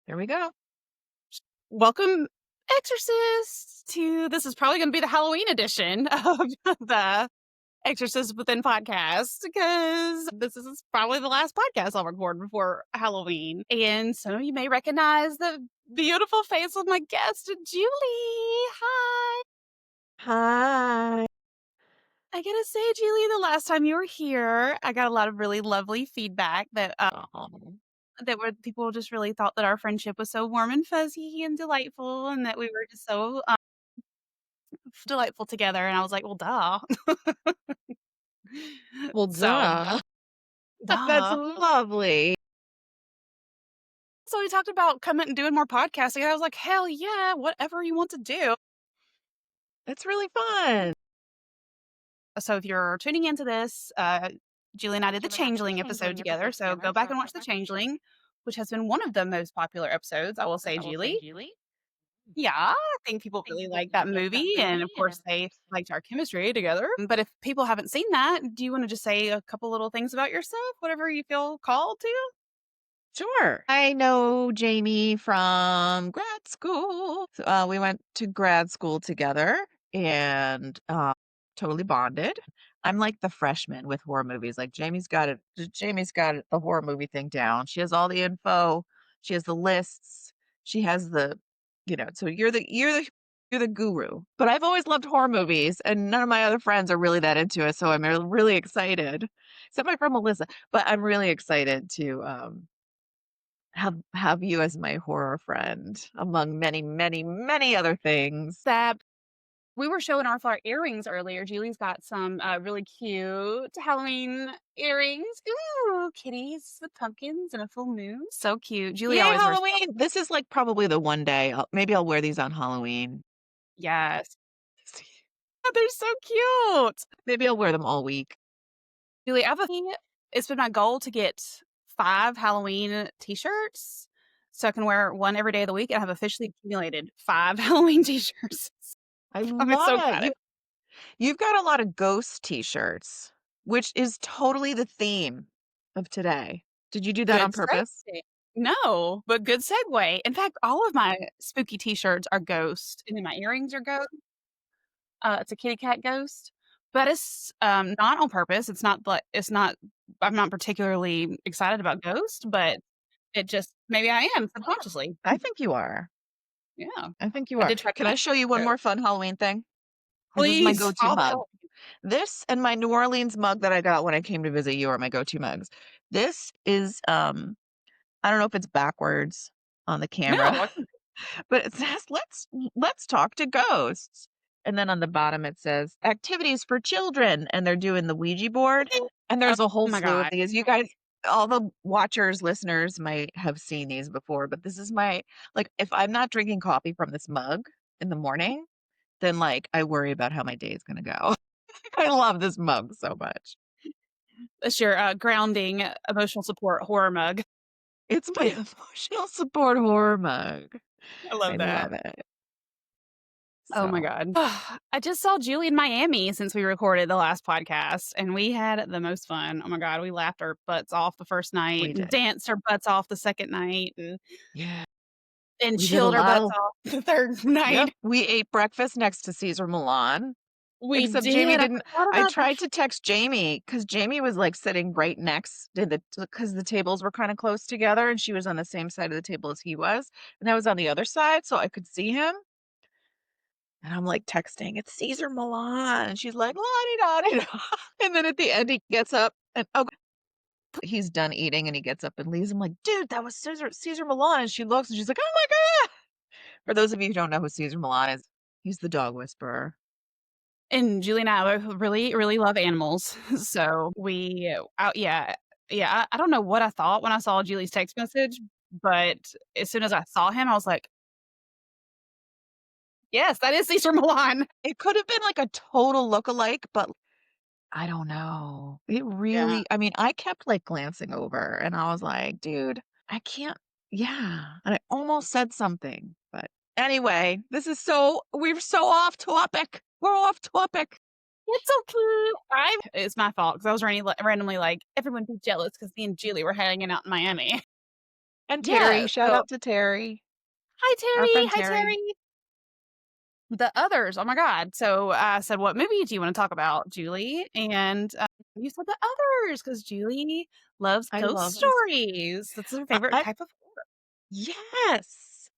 There we go. Welcome, Exorcists, to this is probably going to be the Halloween edition of the Exorcists Within podcast because this is probably the last podcast I'll record before Halloween. And some of you may recognize the beautiful face of my guest, Julie. Hi. Hi. I gotta say, Julie, the last time you were here, I got a lot of really lovely feedback Oh, that were people just really thought that our friendship was so warm and fuzzy and delightful, and that we were just so delightful together. And I was like, well, duh. well, So, duh. That's duh. lovely. So we talked about coming and doing more podcasting. And I was like, hell yeah, whatever you want to do. It's really fun. So if you're tuning into this, Julie and I did the Changeling episode together. So go back and watch the Changeling, which has been one of the most popular episodes, I will say, Julie. Yeah, I think people really like that movie. And of course, they liked our chemistry together. But if people haven't seen that, do you want to just say a couple little things about yourself, whatever you feel called to? Sure. I know Jamie from grad school. We went to grad school together and totally bonded. I'm like the freshman with horror movies. Like Jamie's got it. Jamie's got the horror movie thing down. She has all the info. She has the lists. She has so you're the guru. But I've always loved horror movies and none of my other friends are really that into it. So I'm really excited. Except my friend Melissa. But I'm really excited to have you as my horror friend among many, many, many other things. That we were showing off our earrings earlier. Julie's got some really cute Halloween earrings. Ooh, kitties with pumpkins and a full moon. So cute. Julie Yay, always wears. Halloween! This is like probably the one day. Maybe I'll wear these on Halloween. Yes. Oh, they're so cute. Maybe I'll wear them all week. Julie, it's been my goal to get 5 Halloween t-shirts so I can wear one every day of the week, and I've officially accumulated 5 Halloween t-shirts. I I'm love so it. excited. You've got a lot of ghost t-shirts, which is totally the theme of today. Did you do that on Good purpose? segue. No, but good segue. In fact, all of my spooky t-shirts are ghost, and then my earrings are ghost. It's a kitty cat ghost, but it's not on purpose. I'm not particularly excited about ghost, but it just maybe I am subconsciously. I think you are. Yeah. I think you I are. did try Can I show you one more fun Halloween thing? This is my Please. go-to mug. This and my New Orleans mug that I got when I came to visit you are my go-to mugs. This is I don't know if it's backwards on the camera, No. but it says let's talk to ghosts. And then on the bottom it says activities for children and they're doing the Ouija board and there's a Oh whole my slew of god. these. You guys, all the watchers, listeners might have seen these before, but this is my like if I'm not drinking coffee from this mug in the morning, then like I worry about how my day is going to go. I love this mug so much. That's your grounding emotional support horror mug. It's my emotional support horror mug. I I love that. love it. Oh my So, god. I just saw Julie in Miami since we recorded the last podcast, and we had the most fun. Oh my god, we laughed our butts off the first night we and did. danced our butts off the second night Yeah. and We did a chilled our lot butts of off the third Yep. night. We ate breakfast next to Caesar Milan. We Except Jamie did. I didn't. forgot I about that. tried to text Jamie because Jamie was like sitting right next to because the tables were kind of close together and she was on the same side of the table as he was. And I was on the other side, so I could see him. And I'm like texting, it's Caesar Milan. And she's like, la di da. And then at the end, he gets up and he's done eating and he gets up and leaves. I'm like, dude, that was Caesar Milan. And she looks and she's like, oh my God. For those of you who don't know who Caesar Milan is, he's the dog whisperer. And Julie and I both really, really love animals. So I don't know what I thought when I saw Julie's text message, but as soon as I saw him, I was like, yes, that is Cesar Milan. It could have been like a total lookalike, but I don't know. It Yeah. really, I mean, I kept like glancing over and I was like, dude, I can't. Yeah. And I almost said something, but anyway, we're so off topic. We're off topic. It's okay. It's my fault because I was randomly like, everyone be jealous because me and Julie were hanging out in Miami. And Terry, Yeah, shout so out to Terry, hi, our Terry. friend Hi, Terry. Terry. The others, oh my god. So I said, "What movie do you wanna talk about, Julie?" And, you said The Others because Julie loves I ghost love this. stories. That's her favorite I type of horror. yes.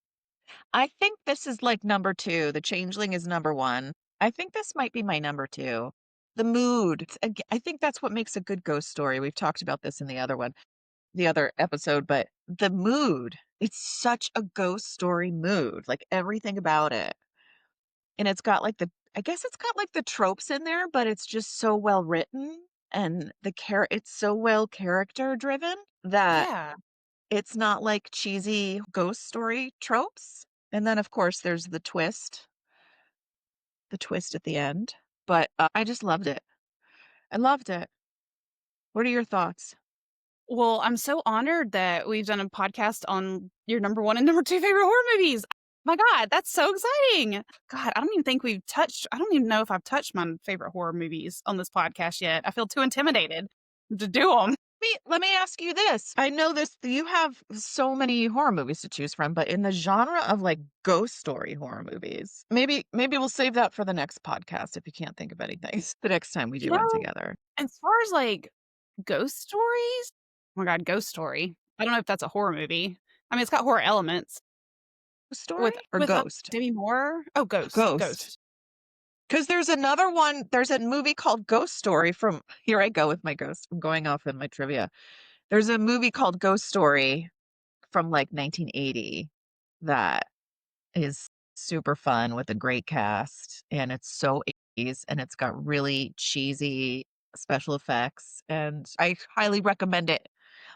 I think this is like number 2. The Changeling is number 1. I think this might be my number 2. The mood. I think that's what makes a good ghost story. We've talked about this in the other episode, but the mood. It's such a ghost story mood. Like everything about it. And it's got like I guess it's got like the tropes in there, but it's just so well written and it's so well character driven that Yeah. it's not like cheesy ghost story tropes. And then, of course, there's the twist at the end. But I just loved it. I loved it. What are your thoughts? Well, I'm so honored that we've done a podcast on your number 1 and number 2 favorite horror movies. My god, that's so exciting. God, I don't even know if I've touched my favorite horror movies on this podcast yet. I feel too intimidated to do them. Let me ask you this. I know you have so many horror movies to choose from, but in the genre of like ghost story horror movies, maybe we'll save that for the next podcast if you can't think of anything. The next time we You do one know, together. as far as, like, ghost stories? Oh my god, Ghost Story. I don't know if that's a horror movie. I mean, it's got horror elements Story with or Ghost? Demi Moore. Oh, Ghost, Ghost. Ghost. Because there's another one. There's a movie called Ghost Story from here I go with my ghost. I'm going off in my trivia. There's a movie called Ghost Story from like 1980 that is super fun with a great cast, and it's so 80s, and it's got really cheesy special effects, and I highly recommend it.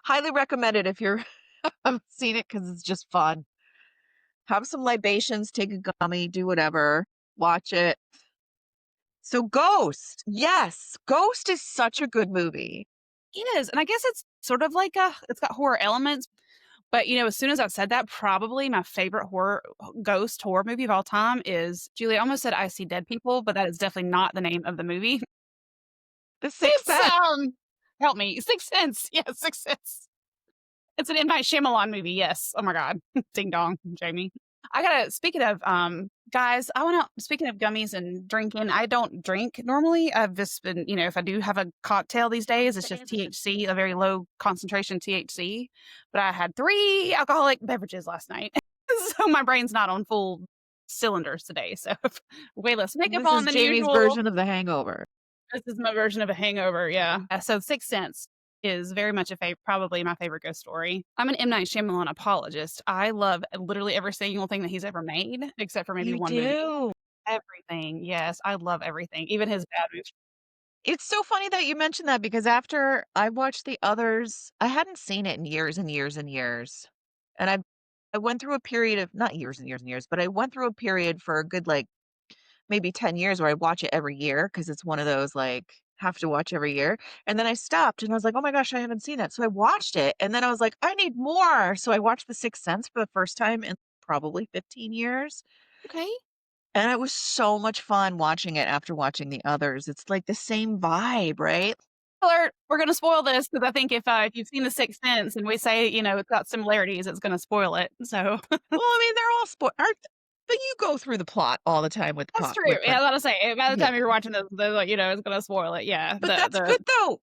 Highly recommend it if you're haven't seen it because it's just fun. Have some libations, take a gummy, do whatever, watch it. So Ghost, yes, Ghost is such a good movie. It is, and I guess it's sort of like it's got horror elements, but, as soon as I've said that, probably my favorite ghost horror movie of all time is Julie, I almost said I See Dead People, but that is definitely not the name of the movie. The Sixth It's, Sense. help me, Sixth Sense. Yes, Sixth Sense. It's an M. Night Shyamalan movie, yes. Oh my god. Ding dong, Jamie. Speaking of, guys, speaking of gummies and drinking, I don't drink normally. I've just been, if I do have a cocktail these days, it's just THC, a very low concentration THC. But I had 3 alcoholic beverages last night. So my brain's not on full cylinders today. So way less makeup This on is than Jamie's usual. version of The Hangover. This is my version of a hangover, yeah. So Sixth Sense is very much probably my favorite ghost story. I'm an M. Night Shyamalan apologist. I love literally every single thing that he's ever made, except for maybe You one movie. do. Everything, yes, I love everything, even his bad movies. It's so funny that you mentioned that because after I watched the others, I hadn't seen it in years and years and years. And I went through a period of not years and years and years, but I went through a period for a good like maybe 10 years where I watch it every year because it's one of those like have to watch every year. And then I stopped and I was like, "Oh my gosh, I haven't seen it." So I watched it and then I was like, "I need more." So I watched The Sixth Sense for the first time in probably 15 years. Okay. And it was so much fun watching it after watching the others. It's like the same vibe, right? Alert, we're gonna spoil this because I think if you've seen The Sixth Sense and we say, it's got similarities, it's gonna spoil it, so Well, I mean, they're all aren't but you go through the plot all the time with that's true. with Yeah, I was about to say, by the yeah. time you're watching this, they're like, it's gonna spoil it, yeah, But that's the good though.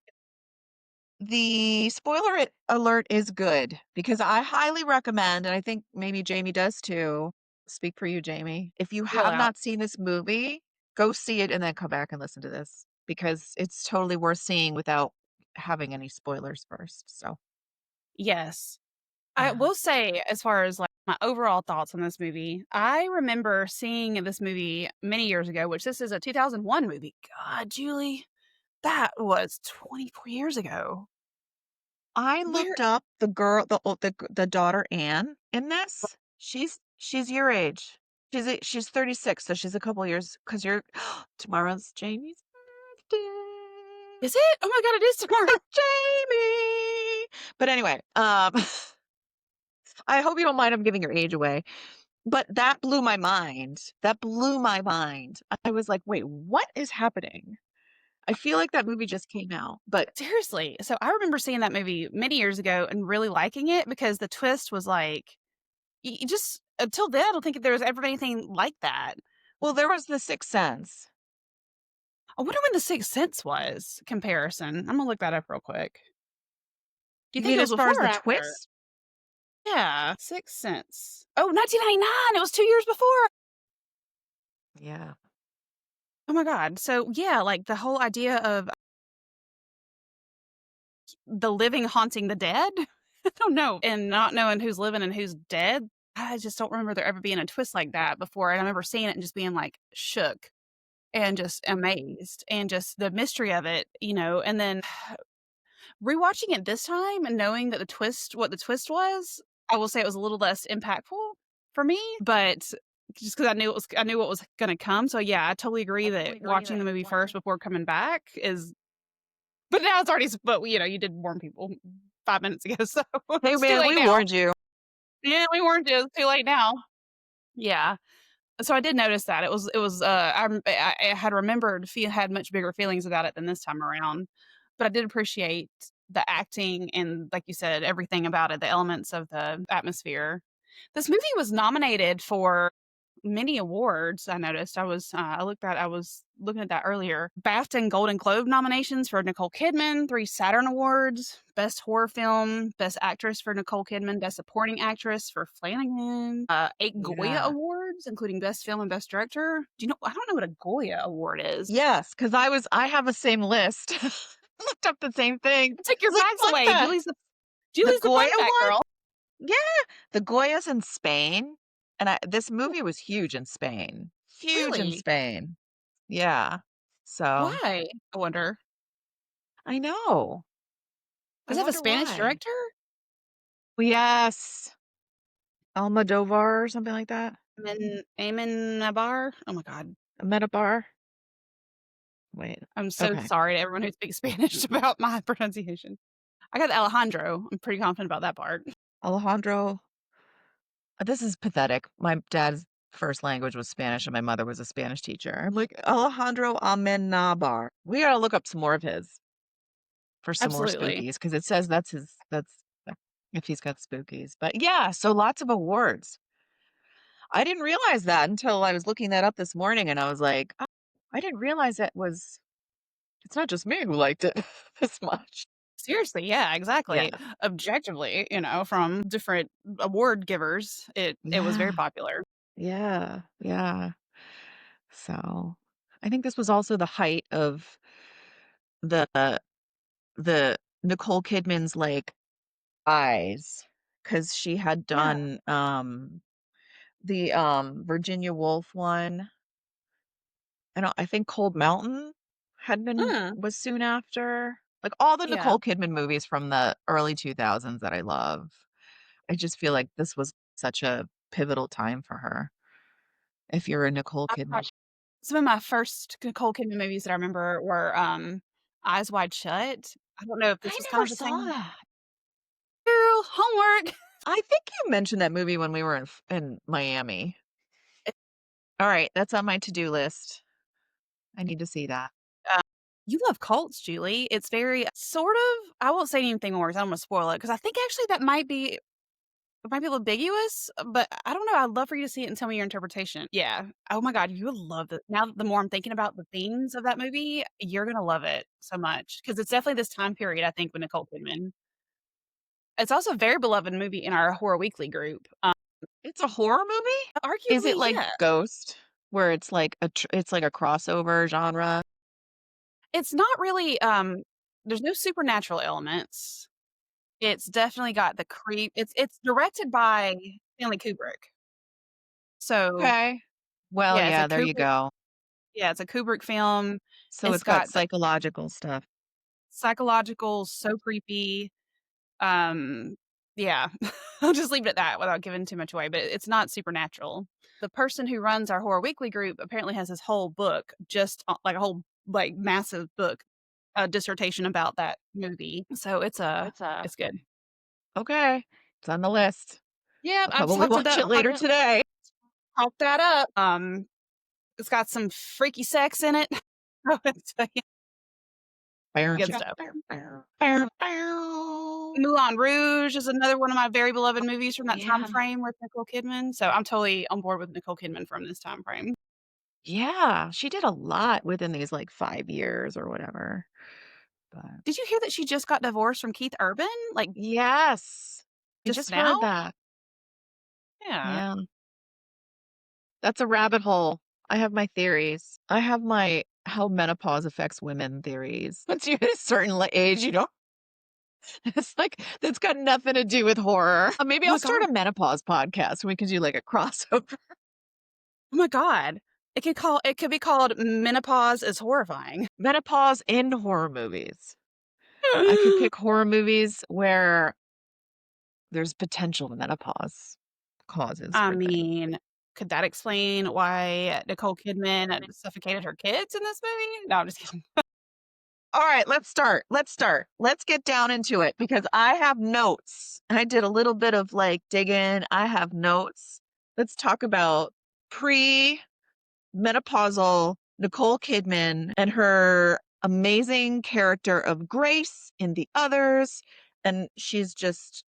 The alert is good because I highly recommend, and I think maybe Jamie does too. Speak for you, Jamie. If you roll have out. not seen this movie, go see it and then come back and listen to this because it's totally worth seeing without having any spoilers first. So, Yes. I yeah. will say, as far as like my overall thoughts on this movie, I remember seeing this movie many years ago, which this is a 2001 movie. God, Julie, that was 24 years ago. I Where looked up the girl, the daughter Anne in this. She's your age. She's 36, so she's a couple years because you're tomorrow's Jamie's birthday. is it? Oh my God, it is tomorrow. Jamie. But anyway, I hope you don't mind I'm giving your age away. But that blew my mind. That blew my mind. I was like, wait, what is happening? I feel like that movie just came out, but Seriously. So I remember seeing that movie many years ago and really liking it because the twist was like, you just until then, I don't think there was ever anything like that. well, there was The Sixth Sense. I wonder when The Sixth Sense was comparison. I'm gonna look that up real quick. Do you You think mean it was as far before as or the after? twist? Yeah, Sixth Sense. Oh, 1999. It was 2 years before. Yeah. Oh my god. So, yeah, like, the whole idea of the living haunting the dead? I don't know, and not knowing who's living and who's dead, I just don't remember there ever being a twist like that before, and I remember seeing it and just being, like, shook and just amazed and just the mystery of it, and then rewatching it this time and knowing that what the twist was, I will say it was a little less impactful for me, but just because I knew what was gonna come, so yeah, I totally agree that watching the movie first before coming back is but now it's already but, you did warn people 5 minutes ago, so Hey, it's too man, late we now. warned you. Yeah, we warned you, it's too late now. Yeah. So I did notice that. I had remembered had much bigger feelings about it than this time around, but I did appreciate the acting and, like you said, everything about it, the elements of the atmosphere. This movie was nominated for many awards. I noticed. I was looking at that earlier. BAFTA and Golden Globe nominations for Nicole Kidman, 3 Saturn Awards, Best Horror Film, Best Actress for Nicole Kidman, Best Supporting Actress for Flanagan, 8 Goya Yeah. Awards, including Best Film and Best Director. Do you know? I don't know what a Goya Award is. Yes, because I have the same list. Looked up the same thing. I Take your was like, bags "What away. the Julie's the Goya fun fact one?" girl. Yeah, the Goya's in Spain, and this movie was huge in Spain. Huge in Really? Spain. Yeah. So, Why? I wonder. I know. I Does it have a wonder Spanish why. director? Yes. Almodovar or something like that? Amin Nabar? Oh my god. Metabar? Wait. I'm so Okay. sorry to everyone who speaks Spanish about my pronunciation. I got Alejandro. I'm pretty confident about that part. Alejandro. This is pathetic. My dad's first language was Spanish, and my mother was a Spanish teacher. I'm like, Alejandro Amenabar. We gotta look up some more of his for some more Absolutely. spookies because it says that's if he's got spookies. But yeah, so lots of awards. I didn't realize that until I was looking that up this morning, and I was like, "Oh, I didn't realize it's not just me who liked it this much." Seriously, yeah, Yeah. exactly. Objectively, from different award givers, it was very Yeah. popular. Yeah. Yeah. So, I think this was also the height of the the Nicole Kidman's, like, eyes, because she had Yeah. done, the, Virginia Woolf one. I think Cold Mountain Mm, was soon after. Like, all the yeah. Nicole Kidman movies from the early 2000s that I love. I just feel like this was such a pivotal time for her, if you're a Nicole I Kidman. watched some of my first Nicole Kidman movies that I remember were, Eyes Wide Shut. I don't know if this I was kind never of the saw same. that. Girl, homework. I think you mentioned that movie when we were in Miami. Alright, that's on my to-do list. I need to see that. Uh, you love cults, Julie. It's very sort of I won't say anything more 'cause I don't wanna spoil it because I think actually that might be a little ambiguous, but I don't know. I'd love for you to see it and tell me your interpretation. Yeah. Oh my god, you would love it. Now the more I'm thinking about the themes of that movie, you're gonna love it so much because it's definitely this time period, I think, with Nicole Kidman. It's also a very beloved movie in our Horror Weekly group. It's a horror movie? Is Arguably, it like yeah. Ghost, where it's like a crossover genre? It's not really, there's no supernatural elements. It's definitely got the creep it's directed by Stanley Kubrick. So, Okay. Well, yeah, it's a yeah, there you Kubrick go. yeah, it's a Kubrick film. So It's it's got got the psychological stuff. psychological, so creepy. Um, yeah, I'll just leave it at that without giving too much away, but it's not supernatural. The person who runs our Horror Weekly group apparently has this whole book just like a whole, like, massive book, a dissertation about that movie. So it's good. Okay. It's on the list. Yeah, I'll I've probably talked it watch up. it later today. Talk that up. It's got some freaky sex in it. I would say. Good stuff. Moulin Rouge is another one of my very beloved movies from that time Yeah. frame with Nicole Kidman, so I'm totally on board with Nicole Kidman from this time frame. Yeah, she did a lot within these, like, 5 years or whatever, but Did you hear that she just got divorced from Keith Urban, like, yes, I just just heard now? that. Yeah. Yeah, that's a rabbit hole. I have my theories. I have my how menopause affects women theories. Once you hit a certain age, you don't it's like that's got nothing to do with horror. Maybe Oh I'll my start god. a menopause podcast, and we can do, like, a crossover. Oh my god. It could be called Menopause is Horrifying. Menopause in horror movies. I could pick horror movies where there's potential menopause causes I for things. mean, could that explain why Nicole Kidman suffocated her kids in this movie? No, I'm just kidding. All right, let's start. Let's start. Let's get down into it because I have notes. I did a little bit of like digging. I have notes. Let's talk about pre-menopausal Nicole Kidman and her amazing character of Grace in The Others. And she's just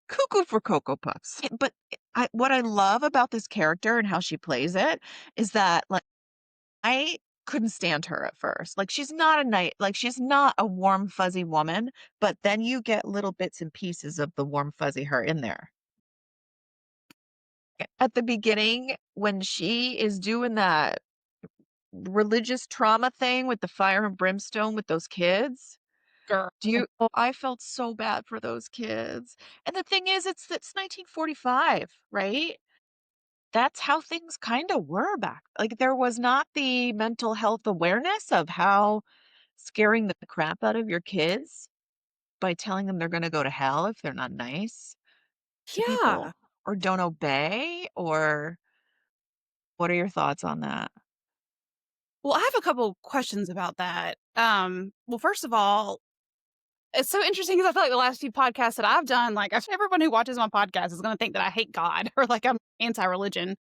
cuckoo for Cocoa Puffs. But what I love about this character and how she plays it is that like I couldn't stand her at first. Like she's not a night like she's not a warm fuzzy woman, but then you get little bits and pieces of the warm fuzzy her in there. At the beginning when she is doing that religious trauma thing with the fire and brimstone with those kids, Girl. I felt so bad for those kids. And the thing is it's 1945, right? That's how things kinda were back like, there was not the mental health awareness of how scaring the crap out of your kids by telling them they're gonna go to hell if they're not nice to Yeah. people or don't obey, or what are your thoughts on that? Well, I have a couple questions about that. Well, first of all, it's so interesting because I feel like the last few podcasts that I've done, like, everyone who watches my podcast is gonna think that I hate God or, like, I'm anti-religion,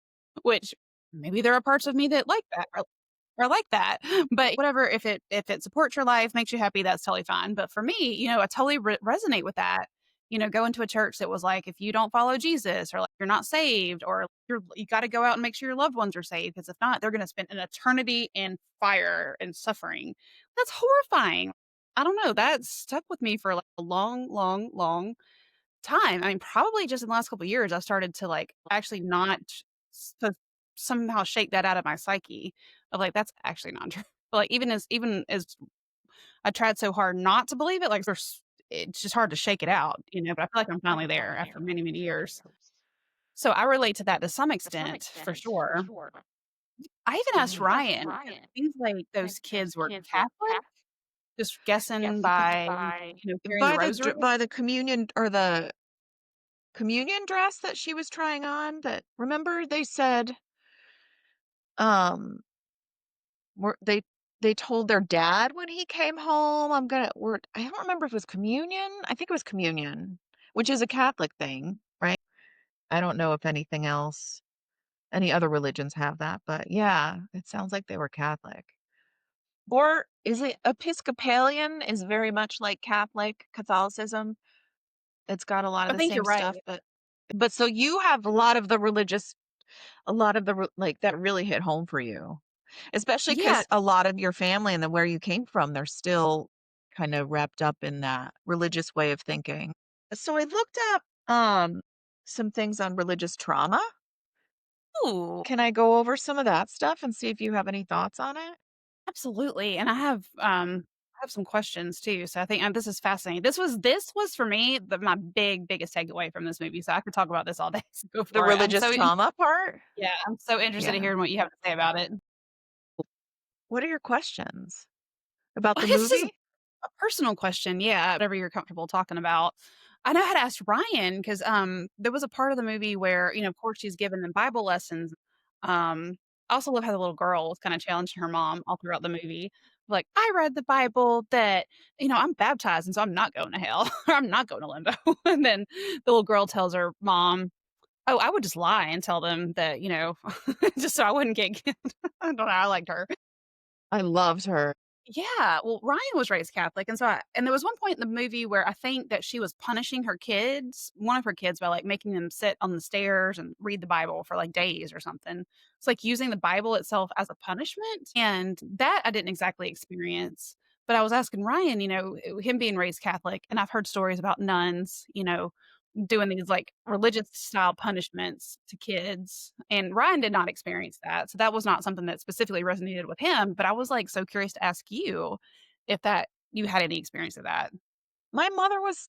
which maybe there are parts of me that like that or like that, but whatever, if it supports your life, makes you happy, that's totally fine, but for me, I totally resonate with that. Going to a church that was like, "If you don't follow Jesus," or, like, "You're not saved," or you gotta go out and make sure your loved ones are saved because if not, they're gonna spend an eternity in fire and suffering. That's horrifying. I don't know, that stuck with me for, like, a long, long, long time. I mean, probably just in the last couple of years, I started to, like, actually not to somehow shake that out of my psyche of, like, that's actually not true. But, like, even as I tried so hard not to believe it, like, it's just hard to shake it out, but I feel like I'm finally there after many, many years. So I relate to that to some extent, for sure. I even asked Ryan, 'cause it seems like those kids were Catholic, just guessing by, carrying the rosary. By the communion or the communion dress that she was trying on that remember they said, um, were they told their dad when he came home, I don't remember if it was communion. I think it was communion, which is a Catholic thing, right? I don't know if any other religions have that, but yeah, it sounds like they were Catholic. Or is it Episcopalian is very much like Catholicism. It's got a lot of I the think you're same right. stuff, but so you have a lot of the like that really hit home for you. Especially Yeah. because a lot of your family and where you came from, they're still kind of wrapped up in that religious way of thinking. So I looked up some things on religious trauma. Ooh, Can I go over some of that stuff and see if you have any thoughts on it? absolutely, and I have some questions too, so I think, this is fascinating. This was for me, my biggest takeaway from this movie, so I could talk about this all day, so go The for it. religious trauma part? I'm so interested in Yeah. hearing what you have to say about it. What are your questions about Well, I the guess this is movie? a personal question, yeah, whatever you're comfortable talking about. I know how to ask Ryan because there was a part of the movie where, of course, she's giving them Bible lessons. I also love how the little girl was kinda challenging her mom all throughout the movie. Like, "I read the Bible that, I'm baptized, and so I'm not going to hell, or I'm not going to limbo." And then the little girl tells her mom, "Oh, I would just lie and tell them that, just so I wouldn't get" I don't know, I liked her. I loved her. Yeah, well, Ryan was raised Catholic, and there was one point in the movie where I think that she was punishing her kids, one of her kids, by, like, making them sit on the stairs and read the Bible for, like, days or something. It's like using the Bible itself as a punishment, and that I didn't exactly experience, but I was asking Ryan, him being raised Catholic, and I've heard stories about nuns, doing these, like, religious style punishments to kids, and Ryan did not experience that, so that was not something that specifically resonated with him, but I was, like, so curious to ask you if that you had any experience of that. My mother was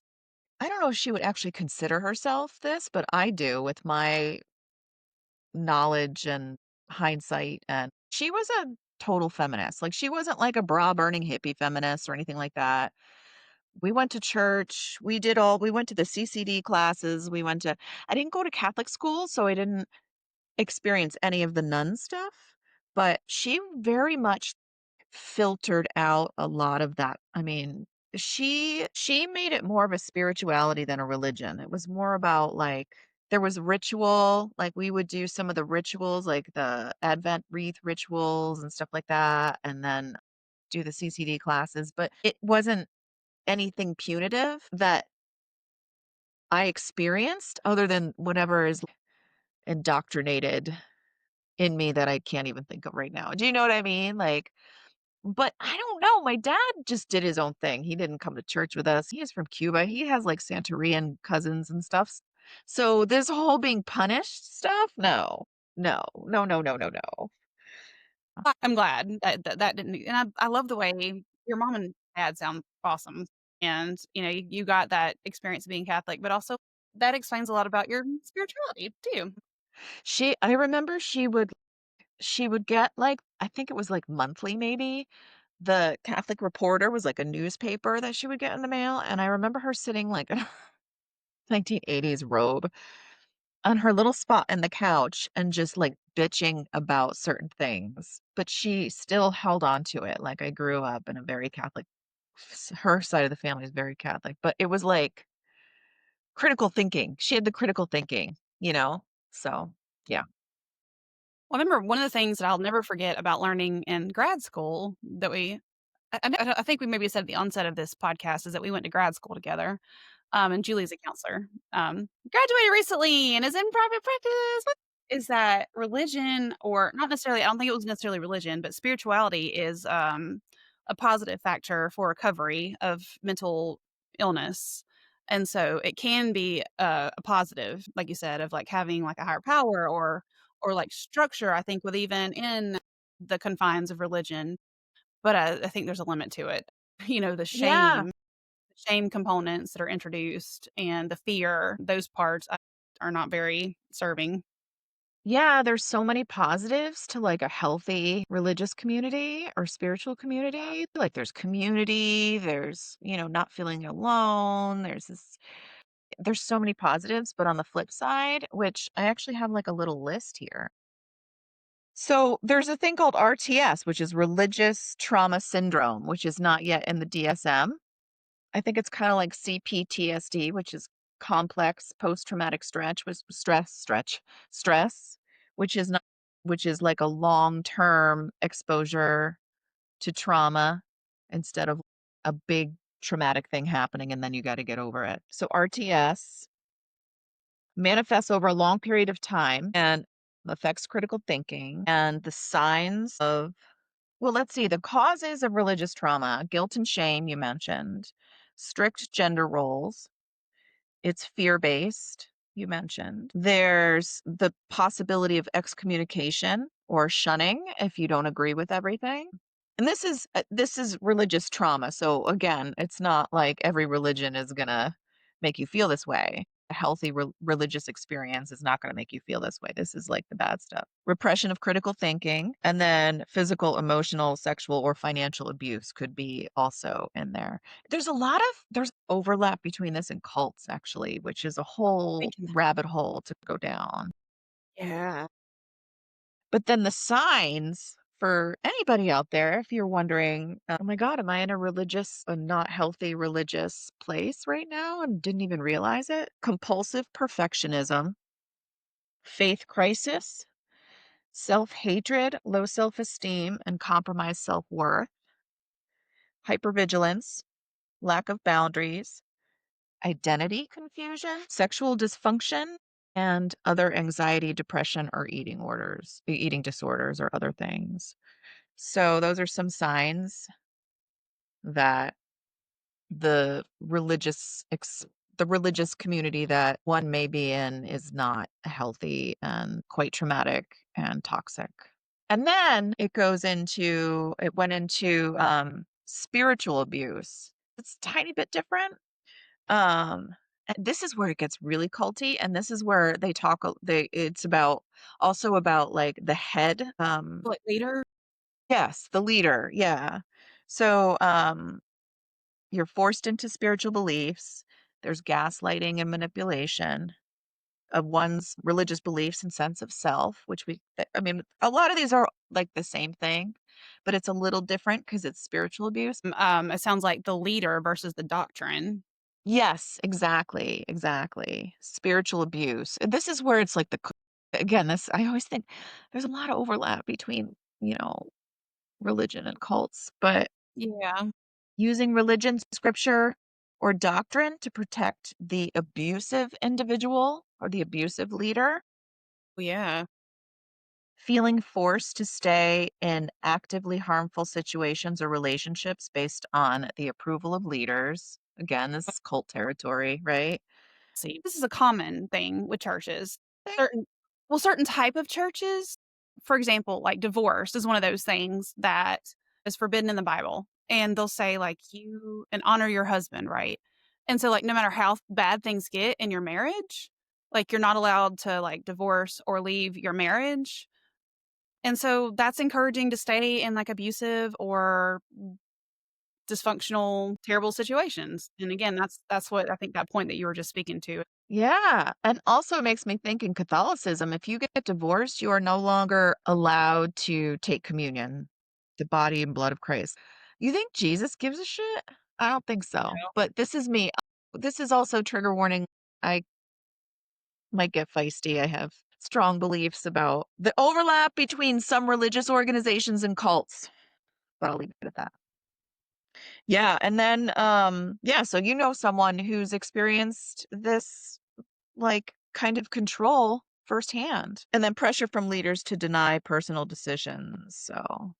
I don't know if she would actually consider herself this, but I do with my knowledge and hindsight, and she was a total feminist. Like, she wasn't like a bra-burning hippie feminist or anything like that. We went to church, we went to the CCD classes, I didn't go to Catholic school, so I didn't experience any of the nun stuff, but she very much filtered out a lot of that. I mean, she made it more of a spirituality than a religion. It was more about, like, there was ritual, like, we would do some of the rituals, like the Advent wreath rituals and stuff like that, and then do the CCD classes, but it wasn't anything punitive that I experienced other than whatever is indoctrinated in me that I can't even think of right now. Do you know what I mean? Like, but I don't know, my dad just did his own thing. He didn't come to church with us. He is from Cuba. He has, like, Santerian cousins and stuff. So this whole being punished stuff, no. No. No, no, no, no, no. I'm glad that didn't, and I love the way your mom and dad sound awesome, and, you got that experience of being Catholic, but also that explains a lot about your spirituality too. I remember she would get, like, I think it was, like, monthly maybe. The Catholic Reporter was, like, a newspaper that she would get in the mail, and I remember her sitting, like, in a 1980s robe on her little spot in the couch and just, like, bitching about certain things, but she still held on to it. Like, I grew up in a very Catholic her side of the family is very Catholic, but it was, like, critical thinking. She had the critical thinking, you know? So, yeah. Well, I remember one of the things that I'll never forget about learning in grad school that I think we maybe said at the onset of this podcast is that we went to grad school together, and Julie's a counselor, graduated recently and is in private practice. Is that religion, or not necessarily, I don't think it was necessarily religion, but spirituality is, a positive factor for recovery of mental illness, and so it can be a positive, like you said, of, like, having, like, a higher power or, like, structure, I think, with even in the confines of religion, but I think there's a limit to it. The Yeah. shame components that are introduced and the fear, those parts are not very serving. Yeah, there's so many positives to, like, a healthy religious community or spiritual community. Like, there's community, not feeling alone, there's so many positives, but on the flip side, which I actually have, like, a little list here. So, there's a thing called RTS, which is religious trauma syndrome, which is not yet in the DSM. I think it's kinda like CPTSD, which is complex post-traumatic stress, which is not which is like a long-term exposure to trauma instead of a big traumatic thing happening and then you gotta get over it. So RTS manifests over a long period of time and affects critical thinking, and the signs of well, let's see, the causes of religious trauma, guilt and shame you mentioned, strict gender roles, it's fear-based, you mentioned. There's the possibility of excommunication or shunning if you don't agree with everything. And this is religious trauma. So again, it's not like every religion is gonna make you feel this way. A healthy religious experience is not gonna make you feel this way. This is like the bad stuff. Repression of critical thinking, and then physical, emotional, sexual, or financial abuse could be also in there. There's overlap between this and cults actually, which is a whole Thinking that. rabbit hole to go down. Yeah. But then the signs for anybody out there, if you're wondering, "Oh my god, am I in a not healthy religious place right now and didn't even realize it?" Compulsive perfectionism, faith crisis, self-hatred, low self-esteem, and compromised self-worth. hypervigilance, lack of boundaries, identity confusion, sexual dysfunction, and other anxiety, depression, or eating disorders, or other things. So those are some signs that the the religious community that one may be in is not healthy and quite traumatic and toxic. And then it went into spiritual abuse. It's a tiny bit different. And this is where it gets really culty, and this is where they talk it's about also about like the head. Like later? Yes, the leader. Yeah. So you're forced into spiritual beliefs. There's gaslighting and manipulation of one's religious beliefs and sense of self, I mean, a lot of these are like the same thing, but it's a little different because it's spiritual abuse. It sounds like the leader versus the doctrine. Yes, exactly, exactly. Spiritual abuse. And this is where it's like again, I always think there's a lot of overlap between, you know, religion and cults, but Yeah. using religion, scripture, or doctrine to protect the abusive individual or the abusive leader, Yeah. feeling forced to stay in actively harmful situations or relationships based on the approval of leaders. Again, this is cult territory, right? See, this is a common thing with churches. Thing. Certain certain type of churches, for example, like divorce is one of those things that is forbidden in the Bible. And they'll say like you and honor your husband, right? And so like no matter how bad things get in your marriage, like you're not allowed to like divorce or leave your marriage. And so that's encouraging to stay in like abusive or dysfunctional, terrible situations. And again, that's what I think that point that you were just speaking to. Yeah. And also it makes me think in Catholicism, if you get divorced, you are no longer allowed to take communion, the body and blood of Christ. You think Jesus gives a shit? I don't think so. But this is me. This is also trigger warning. I might get feisty. I have strong beliefs about the overlap between some religious organizations and cults, but I'll leave it at that. Yeah. And then, yeah. So, someone who's experienced this like kind of control firsthand, and then pressure from leaders to deny personal decisions. So,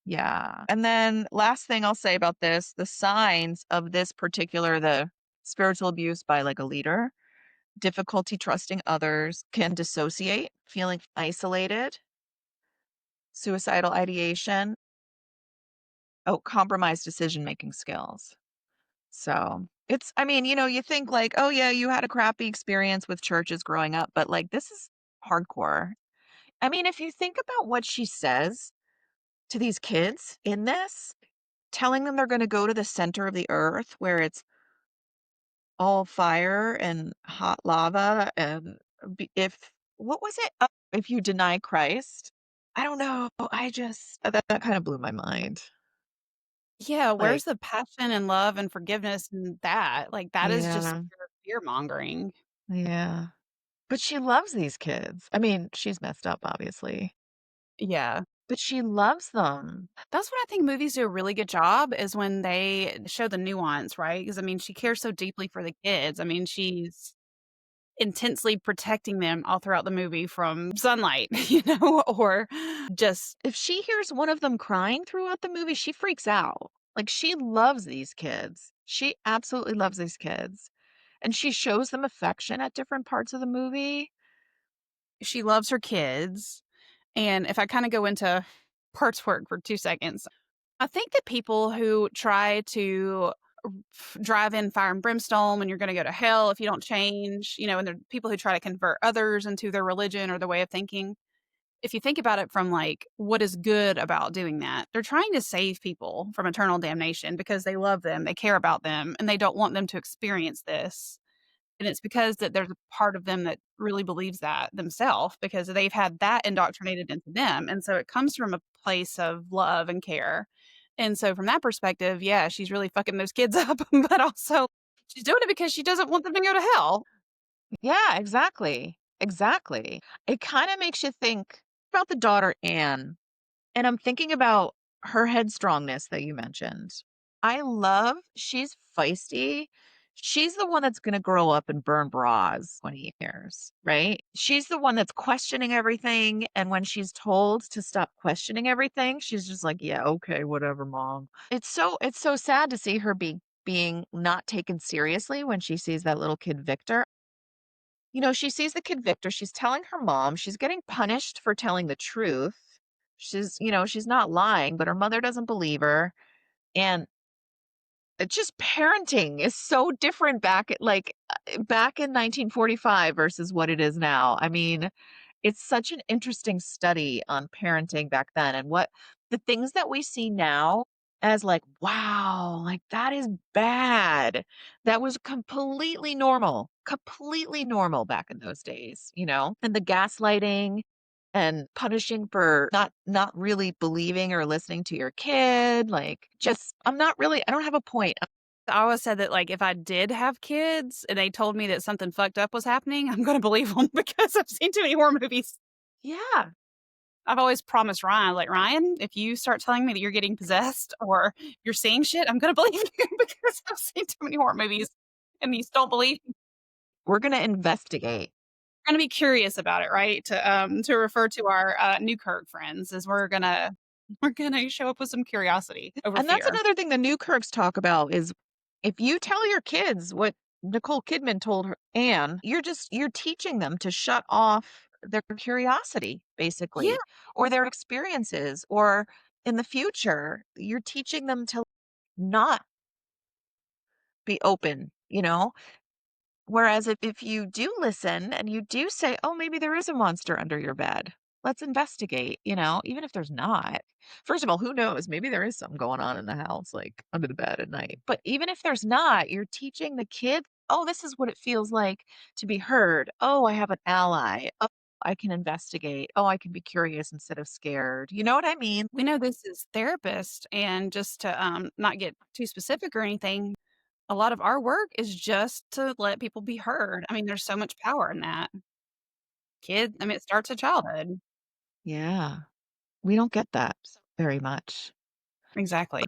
yeah. And then last thing I'll say about this, the signs of the spiritual abuse by like a leader: difficulty trusting others, can dissociate, feeling isolated, suicidal ideation, compromised decision making skills. So I mean, you think like, oh, yeah, you had a crappy experience with churches growing up, but like this is hardcore. I mean, if you think about what she says to these kids in this, telling them they're going to go to the center of the earth where it's all fire and hot lava, and what was it? If you deny Christ, I don't know. That kind of blew my mind. Yeah, Like, where's the passion and love and forgiveness in that? Like, that is just yeah, pure fear-mongering. yeah. But she loves these kids. I mean, she's messed up, obviously, Yeah. but she loves them. That's what I think movies do a really good job is when they show the nuance, right? Because I mean, she cares so deeply for the kids. I mean, she's intensely protecting them all throughout the movie from sunlight, or just If she hears one of them crying throughout the movie, she freaks out. Like, she loves these kids. She absolutely loves these kids. And she shows them affection at different parts of the movie. she loves her kids. And if I kinda go into parts work for 2 seconds, I think that people who try to drive in fire and brimstone and you're gonna go to hell if you don't change, and there are people who try to convert others into their religion or their way of thinking. If you think about it from, like, what is good about doing that, they're trying to save people from eternal damnation because they love them, they care about them, and they don't want them to experience this. And it's because that there's a part of them that really believes that themselves because they've had that indoctrinated into them, and so it comes from a place of love and care. And so from that perspective, yeah, she's really fucking those kids up, but also she's doing it because she doesn't want them to go to hell. Yeah, exactly. Exactly. It kind of makes you think about the daughter, Anne. And I'm thinking about her headstrongness that you mentioned. she's feisty. She's the one that's gonna grow up and burn bras 20 years, right? She's the one that's questioning everything, and when she's told to stop questioning everything, she's just like, "Yeah, okay, whatever, mom." It's so sad to see her being not taken seriously when she sees that little kid Victor. She sees the kid Victor, she's telling her mom, she's getting punished for telling the truth. She's not lying, but her mother doesn't believe her, and it's just parenting is so different back in 1945 versus what it is now. I mean, it's such an interesting study on parenting back then and what the things that we see now as like, wow, like that is bad. That was completely normal back in those days. And the gaslighting and punishing for not really believing or listening to your kid, like just I don't have a point. I always said that, like, if I did have kids and they told me that something fucked up was happening, I'm gonna believe them because I've seen too many horror movies. Yeah. I've always promised Ryan, like, "Ryan, if you start telling me that you're getting possessed or you're seeing shit, I'm gonna believe you because I've seen too many horror movies and you still believe me." We're gonna investigate. We're gonna be curious about it, right? To refer to our, Newkirk friends is we're gonna show up with some curiosity over And that's fear. another thing the Newkirks talk about is if you tell your kids what Nicole Kidman told her Anne, you're teaching them to shut off their curiosity, Yeah, basically, or their experiences, or in the future, you're teaching them to not be open. Whereas if you do listen and you do say, "Oh, maybe there is a monster under your bed. Let's investigate," even if there's not. First of all, who knows? Maybe there is something going on in the house, like under the bed at night. But even if there's not, you're teaching the kid, "Oh, this is what it feels like to be heard. Oh, I have an ally. Oh, I can investigate. Oh, I can be curious instead of scared." You know what I mean? we know this as therapists, and just to, not get too specific or anything, a lot of our work is just to let people be heard. I mean, there's so much power in that. It starts at childhood. Yeah. We don't get that very much. Exactly.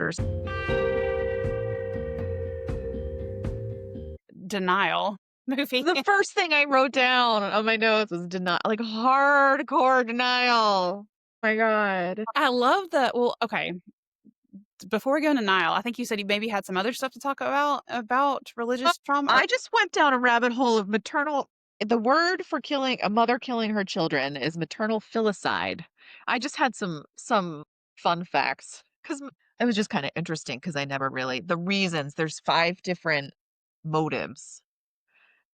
Denial movie. The first thing I wrote down on my notes was denial, like hardcore denial. My God. I love the well, okay, before we go into denial, I think you said you maybe had some other stuff to talk about Uh, religious trauma or I just went down a rabbit hole of maternal. The word for killing a mother killing her children is maternal filicide. I just had some fun facts because it was just kind of interesting because I never really the reasons. There's 5 different motives